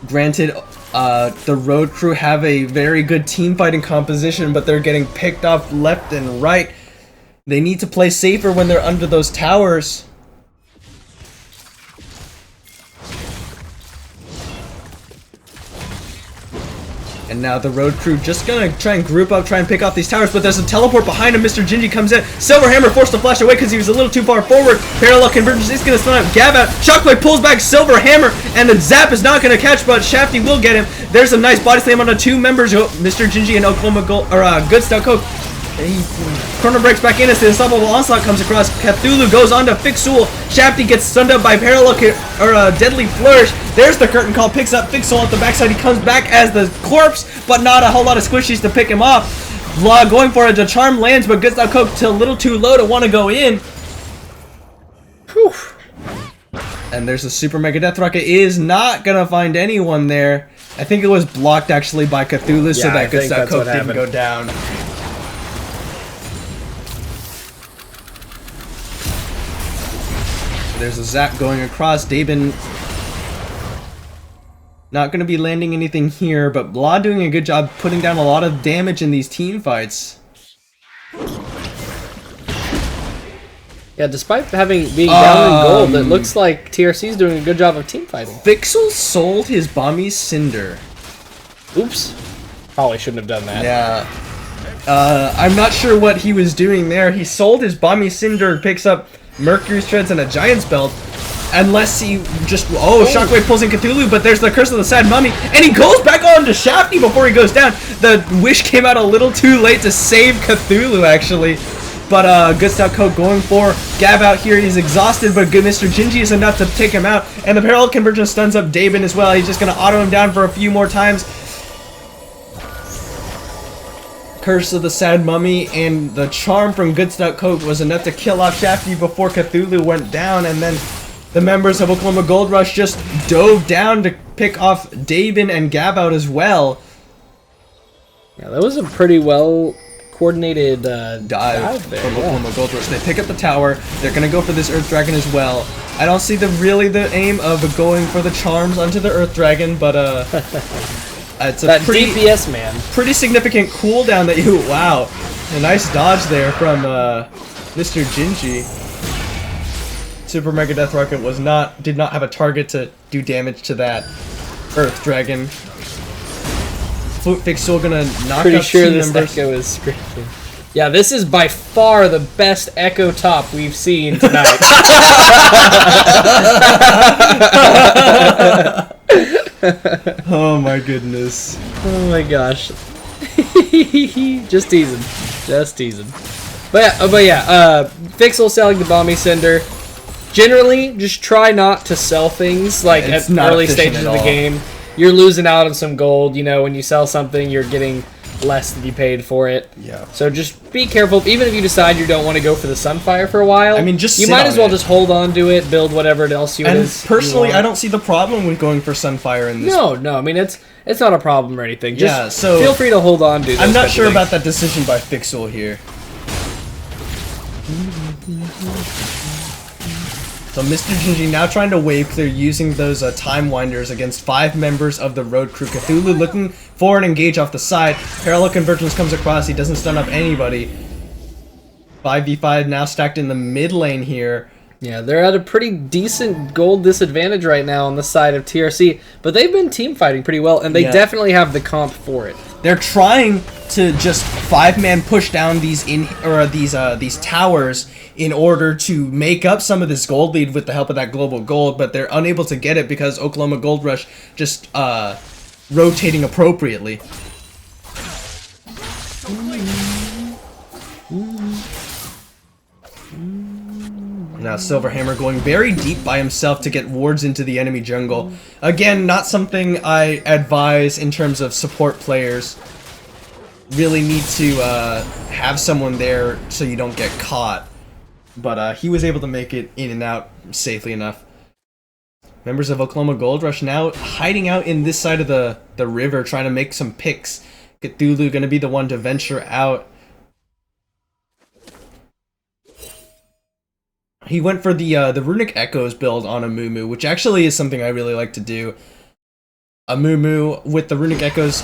Speaker 1: Granted, the Road Crew have a very good team fighting composition, but they're getting picked off left and right. They need to play safer when they're under those towers. And now the Road Crew just gonna try and group up, try and pick off these towers, but there's a teleport behind him. Mr. Gingy comes in. Silver Hammer forced to flash away because he was a little too far forward. Parallel Convergence is gonna stun up Gab out. Shockwave pulls back Silver Hammer, and the Zap is not gonna catch, but Shafty will get him. There's a nice body slam onto two members, Mr. Gingy and Oklahoma Gold, or Good Stout Coke. Chrono breaks back in as the Unstoppable Onslaught comes across. Cthulhu goes on to Fixul. Shafty gets stunned up by Parallel Deadly Flourish. There's the curtain call. Picks up Fixul at the backside. He comes back as the corpse, but not a whole lot of squishies to pick him off. Vlog going for it. The charm lands, but Good Style Coke a little too low to want to go in. Whew. And there's a Super Mega Death Rocket. Is not going to find anyone there. I think it was blocked actually by Cthulhu, so that Good Style Coke didn't go down. There's a zap going across. Dabin not going to be landing anything here, but Blah doing a good job putting down a lot of damage in these team fights.
Speaker 2: Yeah, despite being down in gold, it looks like TRC's doing a good job of team fighting.
Speaker 1: Fixel sold his Bomby Cinder.
Speaker 2: Oops. Probably shouldn't have done that.
Speaker 1: Yeah. I'm not sure what he was doing there. He sold his Bomby Cinder, picks up Mercury's Treads and a Giant's Belt. Unless he just... Oh, Shockwave pulls in Cthulhu, but there's the Curse of the Sad Mummy. And he goes back on to Shafty before he goes down. The Wish came out a little too late to save Cthulhu, actually. But Good Stout Coke going for Gab out here. He's exhausted, but good Mr. Gingy is enough to take him out. And the Parallel Convergence stuns up Dabin as well. He's just going to auto him down for a few more times. Curse of the Sad Mummy and the charm from Good Stout Coke was enough to kill off Shafty before Cthulhu went down, and then the members of Oklahoma Gold Rush just dove down to pick off Dabin and Gab out as well.
Speaker 2: Yeah, that was a pretty well coordinated dive there
Speaker 1: from Oklahoma Gold Rush. They pick up the tower. They're gonna go for this Earth Dragon as well. I don't see the aim of going for the charms onto the Earth Dragon, but it's a
Speaker 2: that DPS man.
Speaker 1: Pretty significant cooldown that you... Wow. A nice dodge there from Mr. Gingy. Super Mega Death Rocket did not have a target to do damage to that Earth Dragon. Fixul gonna knock
Speaker 2: Pretty
Speaker 1: out
Speaker 2: sure
Speaker 1: team
Speaker 2: this
Speaker 1: members.
Speaker 2: Echo is scripted. Yeah, this is by far the best Echo top we've seen tonight.
Speaker 1: Oh my goodness.
Speaker 2: Oh my gosh. Just teasing. But yeah, Fixel selling the Bomby Cinder. Generally, just try not to sell things like at early stages of the game. You're losing out on some gold, you know, when you sell something, you're getting less than you paid for it.
Speaker 1: Yeah.
Speaker 2: So just be careful. Even if you decide you don't want to go for the Sunfire for a while,
Speaker 1: I mean, just
Speaker 2: you might as well just hold on to it, build whatever else you.
Speaker 1: And personally, I don't see the problem with going for Sunfire in this.
Speaker 2: No. I mean, it's not a problem or anything. Just
Speaker 1: yeah, so
Speaker 2: feel free to hold on to.
Speaker 1: I'm not sure about that decision by Fixel here. So Mr. Gingy now trying to wave clear using those Time Winders against 5 members of the Road Crew. Cthulhu looking for an engage off the side. Parallel Convergence comes across. He doesn't stun up anybody. 5v5 now stacked in the mid lane here.
Speaker 2: Yeah, they're at a pretty decent gold disadvantage right now on the side of TRC, but they've been team fighting pretty well, and they definitely have the comp for it.
Speaker 1: They're trying to just 5-man push down these towers in order to make up some of this gold lead with the help of that global gold, but they're unable to get it because Oklahoma Gold Rush just rotating appropriately. Now Silverhammer going very deep by himself to get wards into the enemy jungle. Again, not something I advise in terms of support players. Really need to have someone there so you don't get caught. But he was able to make it in and out safely enough. Members of Oklahoma Gold Rush now hiding out in this side of the river, trying to make some picks. Cthulhu gonna be the one to venture out. He went for the Runic Echoes build on Amumu, which actually is something I really like to do. Amumu with the Runic Echoes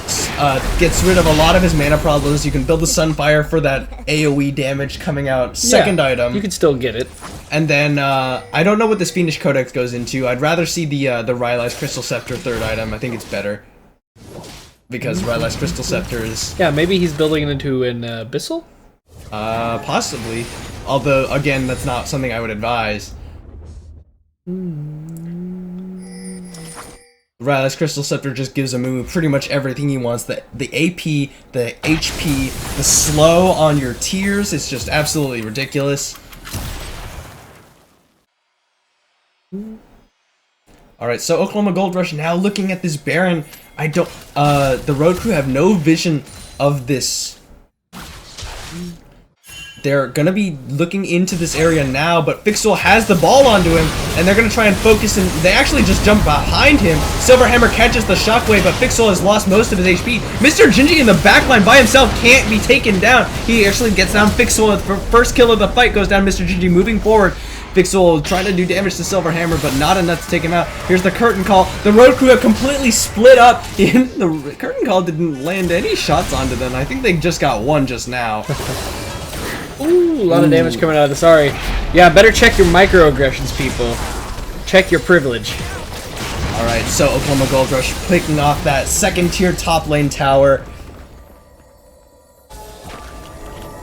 Speaker 1: gets rid of a lot of his mana problems. You can build the Sunfire for that AoE damage coming out. Second item.
Speaker 2: You can still get it.
Speaker 1: And then, I don't know what this Fiendish Codex goes into. I'd rather see the Rylai's Crystal Scepter third item. I think it's better. Because Rylai's Crystal Scepter is...
Speaker 2: Yeah, maybe he's building it into an Abyssal?
Speaker 1: Possibly. Although, again, that's not something I would advise. Rylai's Crystal Scepter just gives Amumu pretty much everything he wants. The AP, the HP, the slow on your tiers is just absolutely ridiculous. Alright, so Oklahoma Gold Rush now looking at this Baron. The road crew have no vision of this. They're gonna be looking into this area now, but Fixel has the ball onto him, and they're gonna try and focus, and they actually just jump behind him. Silverhammer catches the shockwave, but Fixel has lost most of his HP. Mr. Gingy in the backline by himself can't be taken down. He actually gets down Fixel. The first kill of the fight goes down. Mr. Gingy moving forward. Fixel trying to do damage to Silverhammer, but not enough to take him out. Here's the curtain call. The road crew have completely split up. The curtain call didn't land any shots onto them. I think they just got one just now.
Speaker 2: Ooh, a lot of damage coming out of this. Sorry. Yeah, better check your microaggressions, people. Check your privilege.
Speaker 1: Alright, so Oklahoma Gold Rush picking off that second tier top lane tower.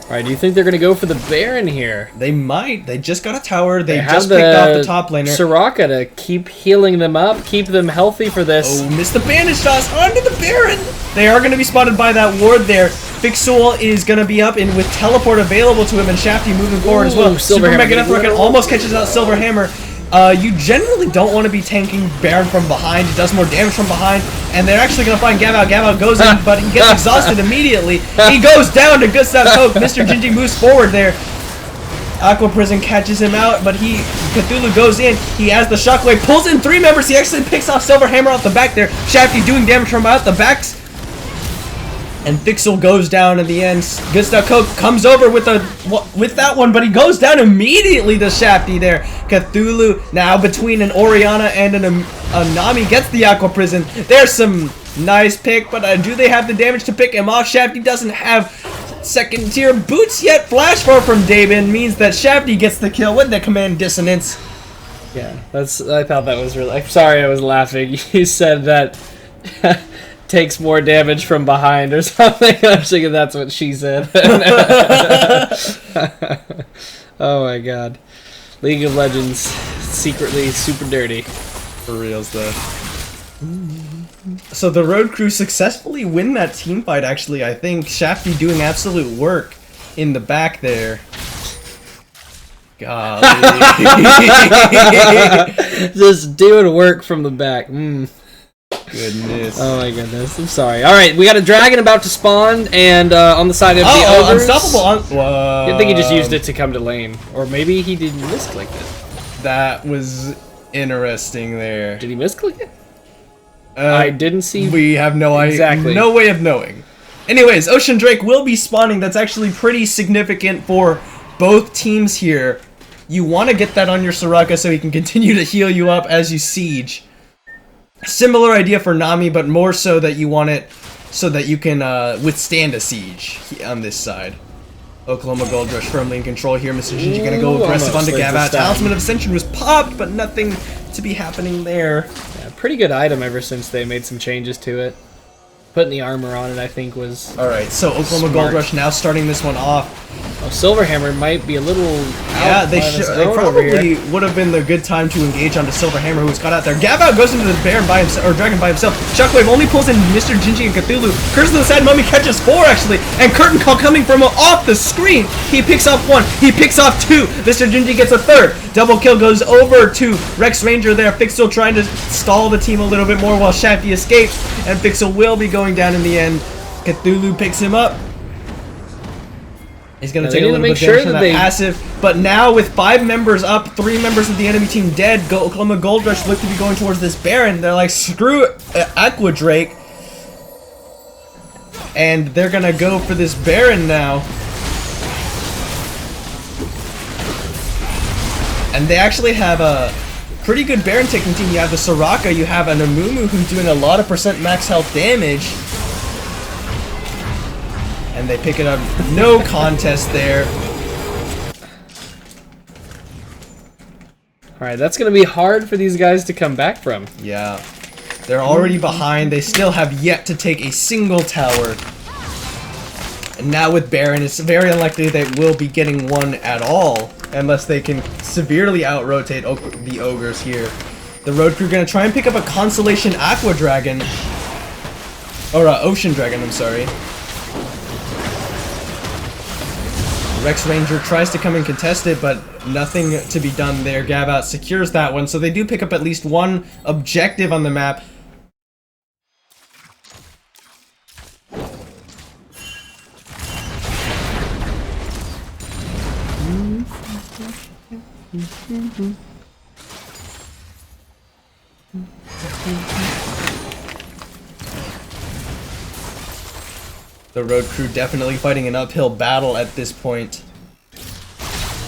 Speaker 2: Alright, do you think they're going to go for the Baron here?
Speaker 1: They might. They just got a tower. They just picked off the top laner.
Speaker 2: Soraka to keep healing them up, keep them healthy for this.
Speaker 1: Oh, missed the bandage toss onto the Baron. They are going to be spotted by that ward there. Fixul is going to be up and with teleport available to him, and Shafty moving forward as well. Super Mega Death Rocket almost catches out Silverhammer. You generally don't want to be tanking Baron from behind. He does more damage from behind, and they're actually going to find Gav out. Gav out goes in, but he gets exhausted immediately. He goes down to good stuff. Coke. Mr. Gingy moves forward there. Aqua Prison catches him out, but Cthulhu goes in. He has the shockwave, pulls in 3 members. He actually picks off Silverhammer off the back there. Shafty doing damage from out the backs. And Fixel goes down in the end. Good stuff. Coke comes over with that one, but he goes down immediately to Shafty there. Cthulhu now between an Orianna and a Nami gets the Aqua Prison. There's some nice pick, but do they have the damage to pick him off? Shafty doesn't have second tier boots yet. Flash forward from Daben means that Shafty gets the kill with the command dissonance.
Speaker 2: Yeah, I thought that was really... I'm sorry I was laughing. You said that... takes more damage from behind or something. I was thinking that's what she said. Oh my god. League of Legends, secretly super dirty.
Speaker 1: For reals though. So the road crew successfully win that team fight actually, I think. Shafty doing absolute work in the back there. Golly.
Speaker 2: Just doing work from the back.
Speaker 1: Goodness.
Speaker 2: Oh my goodness. I'm sorry. Alright, we got a dragon about to spawn, and on the side of the ogres...
Speaker 1: Unstoppable.
Speaker 2: I think he just used it to come to lane. Or maybe he didn't misclick it.
Speaker 1: That was interesting there.
Speaker 2: Did he misclick it? I didn't see...
Speaker 1: We have no way of knowing. Anyways, Ocean Drake will be spawning. That's actually pretty significant for both teams here. You want to get that on your Soraka so he can continue to heal you up as you siege. Similar idea for Nami, but more so that you want it so that you can withstand a siege on this side. Oklahoma Gold Rush firmly in control here. Mr. Gingy gonna go aggressive onto Gavat. Talisman of Ascension was popped, but nothing to be happening there.
Speaker 2: Yeah, pretty good item ever since they made some changes to it. Putting the armor on it, I think, was...
Speaker 1: Alright, so Oklahoma Gold Rush now starting this one off.
Speaker 2: Oh, Silverhammer might be a little
Speaker 1: Yeah, they probably would have been the good time to engage onto Silverhammer, who's got out there. Gavout goes into the Baron by himself, or Dragon by himself. Shockwave only pulls in Mr. Gingy and Cthulhu. Curse of the Sad Mummy catches 4, actually, and Curtain Call coming from off the screen. He picks off 1, he picks off 2. Mr. Gingy gets a 3rd. Double kill goes over to Rex Ranger there. Fixel trying to stall the team a little bit more while Shafty escapes, and Fixel will be going down in the end. Cthulhu picks him up. He's going to take a little bit of damage from that passive, but now with 5 members up, 3 members of the enemy team dead, Oklahoma Gold Rush look to be going towards this Baron. They're like, screw Aqua Drake, and they're going to go for this Baron now. And they actually have a pretty good Baron taking team. You have the Soraka, you have an Amumu who's doing a lot of % max health damage. And they pick it up. No contest there.
Speaker 2: Alright, that's going to be hard for these guys to come back from.
Speaker 1: Yeah. They're already behind. They still have yet to take a single tower. And now with Baron, it's very unlikely they will be getting one at all. Unless they can severely out-rotate the Ogres here. The Road Crew going to try and pick up a Constellation Aqua Dragon. Or Ocean Dragon, I'm sorry. Rex Ranger tries to come and contest it, but nothing to be done there. Gavout secures that one, so they do pick up at least one objective on the map. The Road Crew definitely fighting an uphill battle at this point.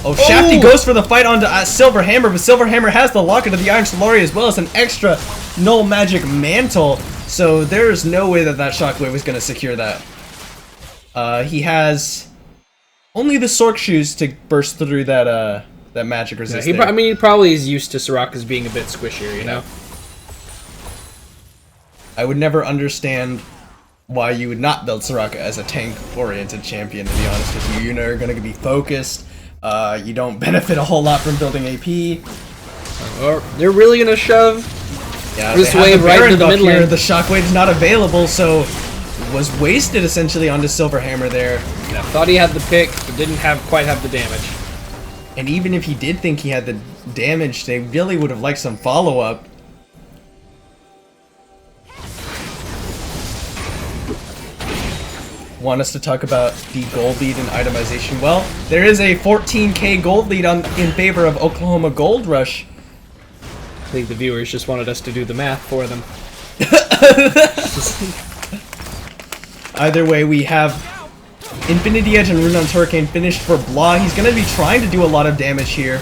Speaker 1: Oh, Shafty goes for the fight onto Silverhammer, but Silverhammer has the Locket of the Iron Solari as well as an extra Null Magic Mantle, so there's no way that Shockwave was going to secure that. He has only the Sork Shoes to burst through that magic resist.
Speaker 2: Yeah, he probably is used to Soraka's being a bit squishier, you know?
Speaker 1: I would never understand why you would not build Soraka as a tank-oriented champion, to be honest with you. You're going to be focused. You don't benefit a whole lot from building AP.
Speaker 2: They're really going to shove this wave right into the mid lane.
Speaker 1: The Shockwave is not available, so was wasted essentially onto Silverhammer there.
Speaker 2: Yeah, thought he had the pick, but didn't quite have the damage.
Speaker 1: And even if he did think he had the damage, they really would have liked some follow-up. Want us to talk about the gold lead and itemization? Well, there is a 14k gold lead in favor of Oklahoma Gold Rush.
Speaker 2: I think the viewers just wanted us to do the math for them.
Speaker 1: Either way, we have Infinity Edge and Runon's Hurricane finished for Blah. He's going to be trying to do a lot of damage here.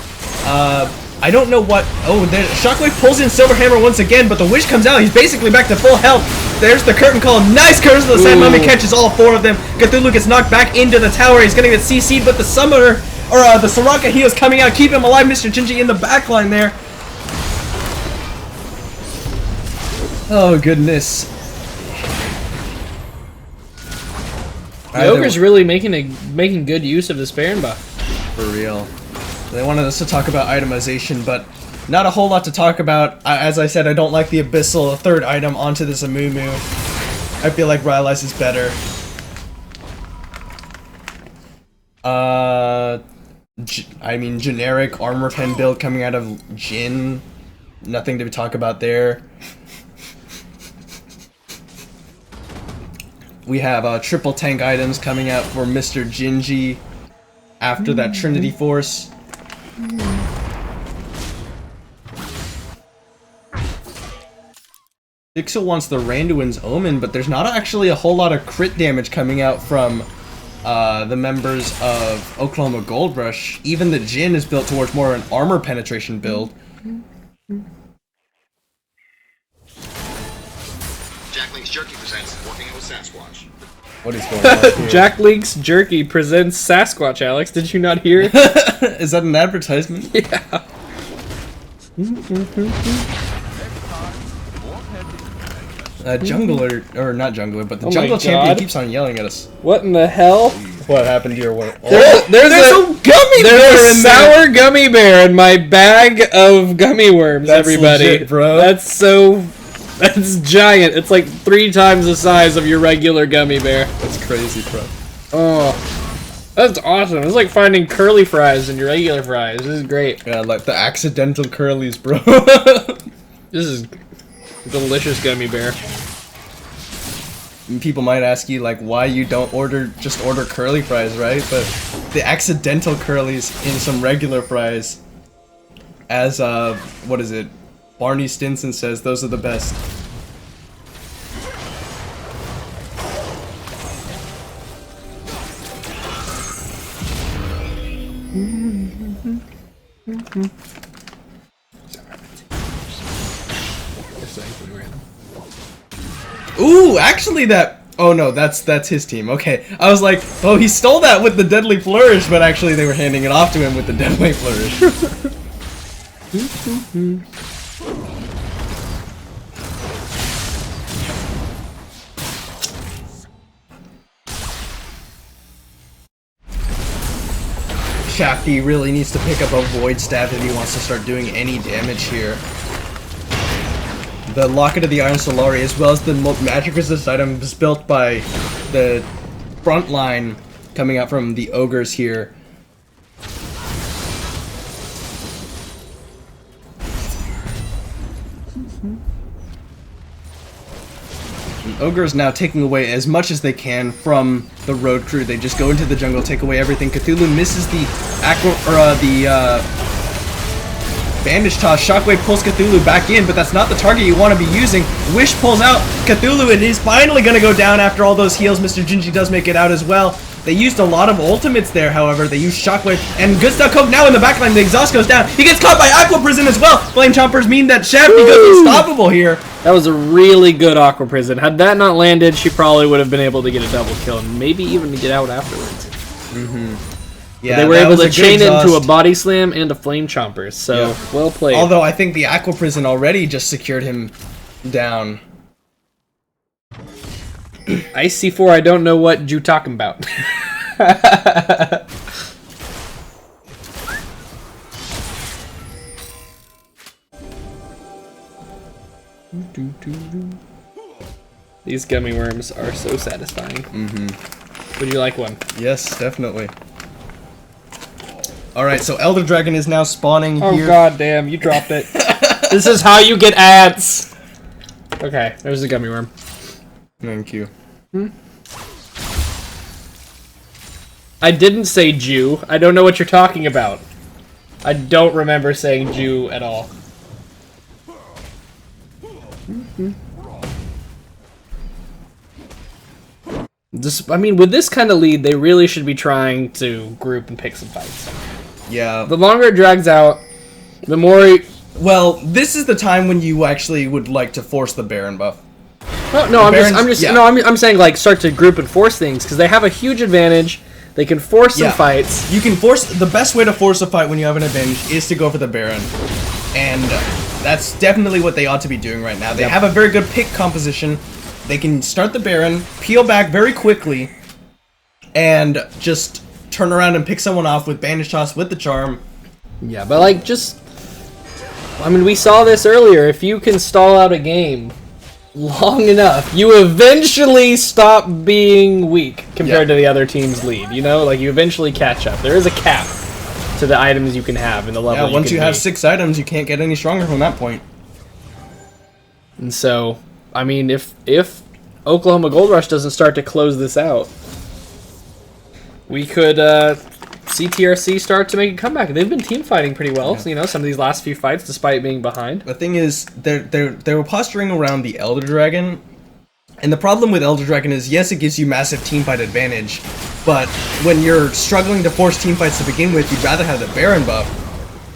Speaker 1: I don't know what... Oh, Shockwave pulls in Silverhammer once again, but the Wish comes out. He's basically back to full health. There's the Curtain Call. Nice Curse of the Sand Mummy catches all 4 of them. Cthulhu gets knocked back into the tower. He's going to get CC'd, but the Summoner, or the Soraka heals coming out. Keep him alive, Mr. Gingy in the backline there. Oh, goodness.
Speaker 2: The Ogre's really making good use of this Baron buff.
Speaker 1: For real. They wanted us to talk about itemization, but not a whole lot to talk about. As I said, I don't like the Abyssal 3rd item onto this Amumu. I feel like Rylai's is better. I mean, generic armor pen build coming out of Jin. Nothing to talk about there. We have triple tank items coming out for Mr. Gingy after that Trinity Force. Dixel wants the Randuin's Omen, but there's not actually a whole lot of crit damage coming out from the members of Oklahoma Gold Rush. Even the Jin is built towards more of an armor penetration build.
Speaker 3: Jack Link's Jerky presents Working with Sasquatch.
Speaker 1: What is going on here?
Speaker 2: Jack Link's Jerky presents Sasquatch, Alex. Did you not hear?
Speaker 1: Is that an advertisement?
Speaker 2: Yeah.
Speaker 1: Jungler, or not jungler, but the
Speaker 2: Oh my
Speaker 1: jungle champion
Speaker 2: God.
Speaker 1: keeps on yelling at us.
Speaker 2: What in the hell? What happened to your one?
Speaker 1: There's a gummy bear
Speaker 2: There's
Speaker 1: in
Speaker 2: a
Speaker 1: there!
Speaker 2: sour gummy bear in my bag of gummy worms,
Speaker 1: That's
Speaker 2: everybody.
Speaker 1: legit, bro.
Speaker 2: That's giant. It's like 3 times the size of your regular gummy bear.
Speaker 1: That's crazy, bro.
Speaker 2: Oh, that's awesome. It's like finding curly fries in your regular fries. This is great.
Speaker 1: Yeah, like the accidental curlies, bro.
Speaker 2: This is delicious gummy bear.
Speaker 1: And people might ask you, like, why you don't just order curly fries, right? But the accidental curlies in some regular fries, as, what is it? Barney Stinson says, those are the best. Ooh, actually that... Oh no, that's his team. Okay, I was like, oh, he stole that with the Deadly Flourish, but actually they were handing it off to him with the Deadly Flourish. Shafty really needs to pick up a Void Staff if he wants to start doing any damage here. The Locket of the Iron Solari, as well as the magic resist items built by the front line coming out from the ogres here. And ogres now taking away as much as they can from the road crew. They just go into the jungle, take away everything. Cthulhu misses the Bandage Toss. Shockwave pulls Cthulhu back in, but that's not the target you want to be using. Wish pulls out Cthulhu, and he's finally going to go down after all those heals. Mr. Gingy does make it out as well. They used a lot of ultimates there, however. They used Shockwave, and good stuff. Coke now in the backline. The exhaust goes down. He gets caught by Aqua Prison as well. Flame Chompers mean that Shafty goes unstoppable here.
Speaker 2: That was a really good Aqua Prison. Had that not landed, she probably would have been able to get a double kill and maybe even to get out afterwards.
Speaker 1: Yeah,
Speaker 2: they were able to chain it into a body slam and a flame chomper, so
Speaker 1: yeah.
Speaker 2: Well played.
Speaker 1: Although I think the Aqua Prison already just secured him down.
Speaker 2: Ice C4, I don't know what you talking about. These gummy worms are so satisfying. Would you like one?
Speaker 1: Yes, definitely. Alright, so Elder Dragon is now spawning
Speaker 2: Oh
Speaker 1: here.
Speaker 2: god damn, you dropped it. This is how you get ads! Okay, there's the gummy worm.
Speaker 1: Thank you.
Speaker 2: I didn't say Jew. I don't know what you're talking about. I don't remember saying Jew at all. I mean, with this kind of lead, they really should be trying to group and pick some fights.
Speaker 1: Yeah.
Speaker 2: The longer it drags out, the more...
Speaker 1: Well, this is the time when you actually would like to force the Baron buff.
Speaker 2: No, I'm saying like start to group and force things because they have a huge advantage. They can force some fights.
Speaker 1: You can force. The best way to force a fight when you have an advantage is to go for the Baron, and that's definitely what they ought to be doing right now. They have a very good pick composition. They can start the Baron, peel back very quickly, and just turn around and pick someone off with Bandage Toss with the Charm.
Speaker 2: Yeah, but like just, I mean, we saw this earlier. If you can stall out a game long enough, you eventually stop being weak compared to the other team's lead. You know, like you eventually catch up. There is a cap to the items you can have in the level.
Speaker 1: Yeah, once you have 6 items, you can't get any stronger from that point.
Speaker 2: And so, I mean, if Oklahoma Gold Rush doesn't start to close this out, we could see TRC start to make a comeback. They've been team fighting pretty well, you know, some of these last few fights, despite being behind.
Speaker 1: The thing is, they were posturing around the Elder Dragon, and the problem with Elder Dragon is, yes, it gives you massive team fight advantage, but when you're struggling to force team fights to begin with, you'd rather have the Baron buff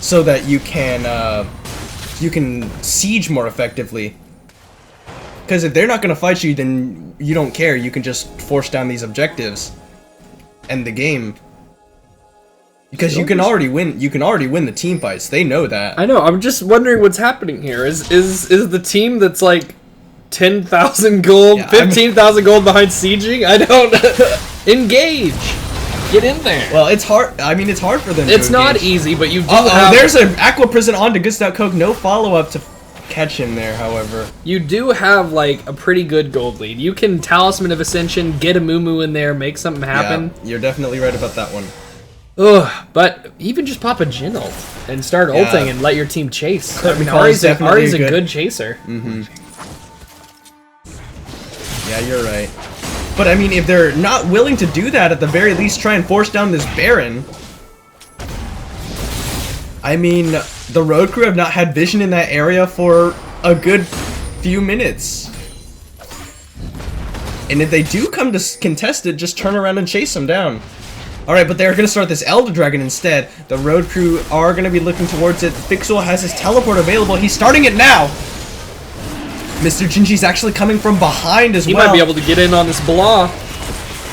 Speaker 1: so that you can siege more effectively. Because if they're not going to fight you, then you don't care. You can just force down these objectives, end the game. Because you can already win. You can already win the team fights. They know that.
Speaker 2: I know. I'm just wondering what's happening here. Is the team that's like 10,000 gold,
Speaker 1: Yeah,
Speaker 2: 15,000 gold behind sieging? I don't... Engage! Get in there.
Speaker 1: Well, it's hard. I mean, it's hard for them.
Speaker 2: It's not easy, but you do
Speaker 1: There's an Aqua Prison onto Good Stout Coke. No follow-up to catch him there, however.
Speaker 2: You do have, like, a pretty good gold lead. You can Talisman of Ascension, get a Moo in there, make something happen.
Speaker 1: Yeah, you're definitely right about that one.
Speaker 2: Ugh, but even just pop a Jin ult and start ulting and let your team chase. I mean,
Speaker 1: Ari's
Speaker 2: Ari's a good chaser.
Speaker 1: Mm-hmm. Yeah, you're right. But, I mean, if they're not willing to do that, at the very least try and force down this Baron. I mean, the road crew have not had vision in that area for a good few minutes. And if they do come to contest it, just turn around and chase them down. Alright, but they're going to start this Elder Dragon instead. The road crew are going to be looking towards it. Fixul has his teleport available. He's starting it now. Mr. Gingy's actually coming from behind as well.
Speaker 2: He might be able to get in on this blah.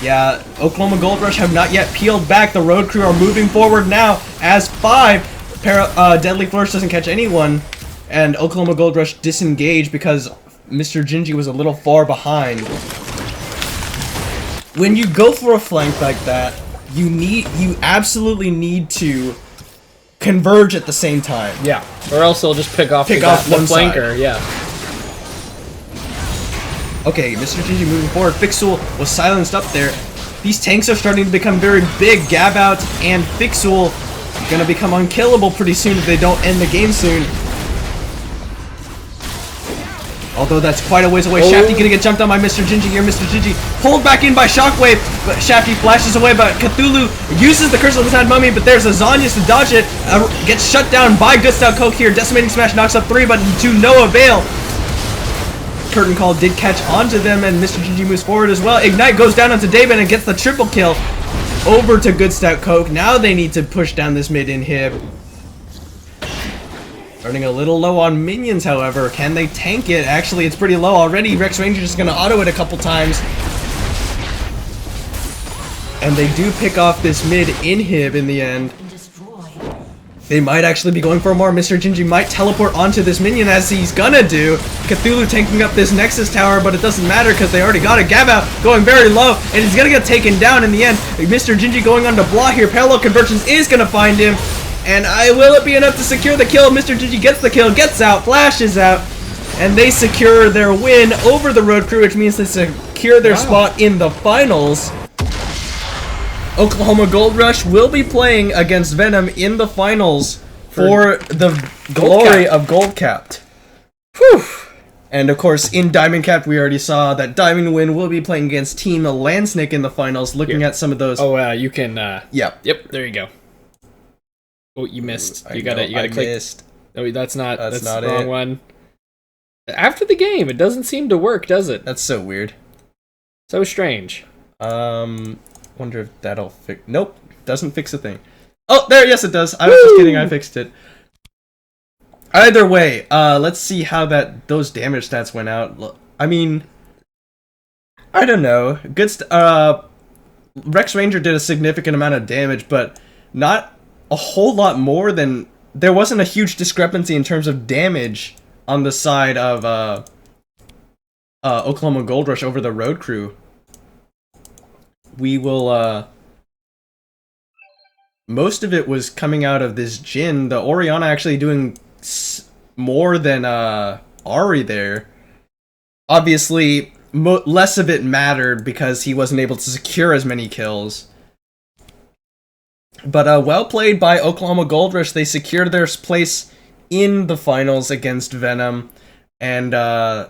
Speaker 1: Yeah, Oklahoma Gold Rush have not yet peeled back. The road crew are moving forward now as 5. Deadly Flourish doesn't catch anyone. And Oklahoma Gold Rush disengaged because Mr. Gingy was a little far behind. When you go for a flank like that, you absolutely need to converge at the same time.
Speaker 2: Yeah, or else they'll just pick off the flanker. Side. Yeah.
Speaker 1: Okay, Mr. Gingy moving forward. Fixul was silenced up there. These tanks are starting to become very big. Gab out and Fixul gonna become unkillable pretty soon if they don't end the game soon. Although that's quite a ways away. Shafty gonna get jumped on by Mr. Gingy here. Mr. Gingy pulled back in by Shockwave, but Shafty flashes away, but Cthulhu uses the Curse of the Sad Mummy, but there's a Zanyas to dodge it. Gets shut down by Good Stout Coke here. Decimating Smash knocks up 3, but to no avail. Curtain Call did catch onto them, and Mr. Gingy moves forward as well. Ignite goes down onto David and gets the triple kill over to Good Stout Coke. Now they need to push down this mid inhib. Running a little low on minions, however. Can they tank it? Actually, it's pretty low already. Rex Ranger is going to auto it a couple times. And they do pick off this mid inhib in the end. They might actually be going for more. Mr. Gingy might teleport onto this minion as he's gonna do. Cthulhu tanking up this Nexus Tower, but it doesn't matter because they already got it. Gab out going very low, and he's gonna get taken down in the end. Mr. Gingy going on to Blah here. Parallel Convergence is gonna find him. And will it be enough to secure the kill? Mr. Gingy gets the kill, gets out, flashes out, and they secure their win over the road crew, which means they secure their spot in the finals. Oklahoma Gold Rush will be playing against Venom in the finals for the glory of Gold Capped. Whew! And of course, in Diamond Capped, we already saw that Diamond Win will be playing against Team Lansnick in the finals, looking at some of those.
Speaker 2: Oh, you can,
Speaker 1: Yep,
Speaker 2: there you go. Oh, you missed. You gotta click.
Speaker 1: Missed.
Speaker 2: Oh, that's not the
Speaker 1: it.
Speaker 2: wrong one. After the game, it doesn't seem to work, does it?
Speaker 1: That's so weird.
Speaker 2: So strange.
Speaker 1: Wonder if that'll fix. Nope, doesn't fix a thing. Oh, there, yes it does. I was just kidding, I fixed it. Either way, let's see how those damage stats went out. I mean, I don't know. Rex Ranger did a significant amount of damage, but not a whole lot more than. There wasn't a huge discrepancy in terms of damage on the side of Oklahoma Gold Rush over the road crew. We will, most of it was coming out of this Jhin. The Orianna actually doing more than, Ari there. Obviously, less of it mattered because he wasn't able to secure as many kills. But, well played by Oklahoma Gold Rush. They secured their place in the finals against Venom. And, yeah,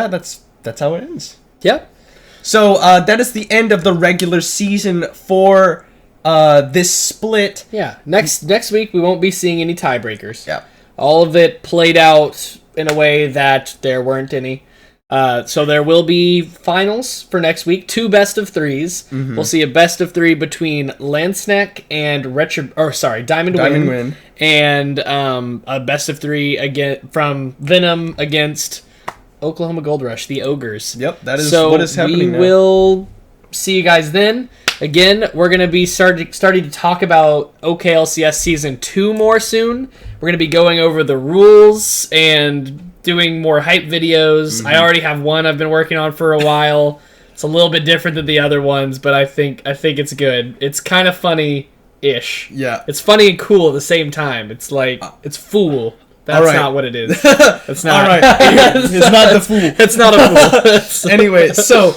Speaker 1: that's how it ends.
Speaker 2: Yep.
Speaker 1: So, that is the end of the regular season for this split.
Speaker 2: Yeah, next week we won't be seeing any tiebreakers.
Speaker 1: Yeah.
Speaker 2: All of it played out in a way that there weren't any. So there will be finals for next week, 2 best-of-3s. Mm-hmm. We'll see a best-of-3 between Lansnack and Diamond Win. And a best-of-3 again from Venom against Oklahoma Gold Rush, the Ogres.
Speaker 1: Yep, that is what is happening now.
Speaker 2: We will see you guys then. Again, we're going to be starting to talk about OKLCS Season 2 more soon. We're going to be going over the rules and doing more hype videos. I already have one I've been working on for a while. It's a little bit different than the other ones, but I think it's good. It's kind of funny-ish.
Speaker 1: Yeah.
Speaker 2: It's funny and cool at the same time. It's like it's fool. That's
Speaker 1: right.
Speaker 2: not what it is. That's not.
Speaker 1: All right. It's not the fool.
Speaker 2: It's not a fool.
Speaker 1: Anyway, so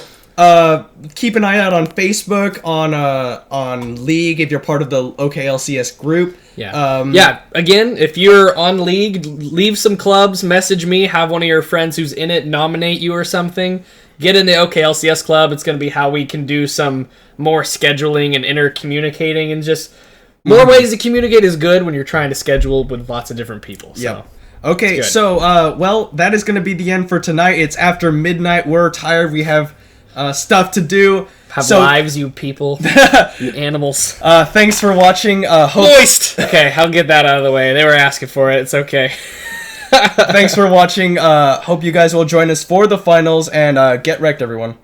Speaker 1: keep an eye out on Facebook, on League if you're part of the OKLCS group.
Speaker 2: Yeah. Yeah. Again, if you're on League, leave some clubs, message me, have one of your friends who's in it nominate you or something. Get in the OKLCS club. It's going to be how we can do some more scheduling and intercommunicating, and just more ways to communicate is good when you're trying to schedule with lots of different people. So.
Speaker 1: Yep. Okay, so, well, that is going to be the end for tonight. It's after midnight. We're tired. We have stuff to do.
Speaker 2: Have lives, you people. You animals.
Speaker 1: Thanks for watching.
Speaker 2: Moist! Okay, I'll get that out of the way. They were asking for it. It's okay.
Speaker 1: Thanks for watching. Hope you guys will join us for the finals, and get wrecked, everyone.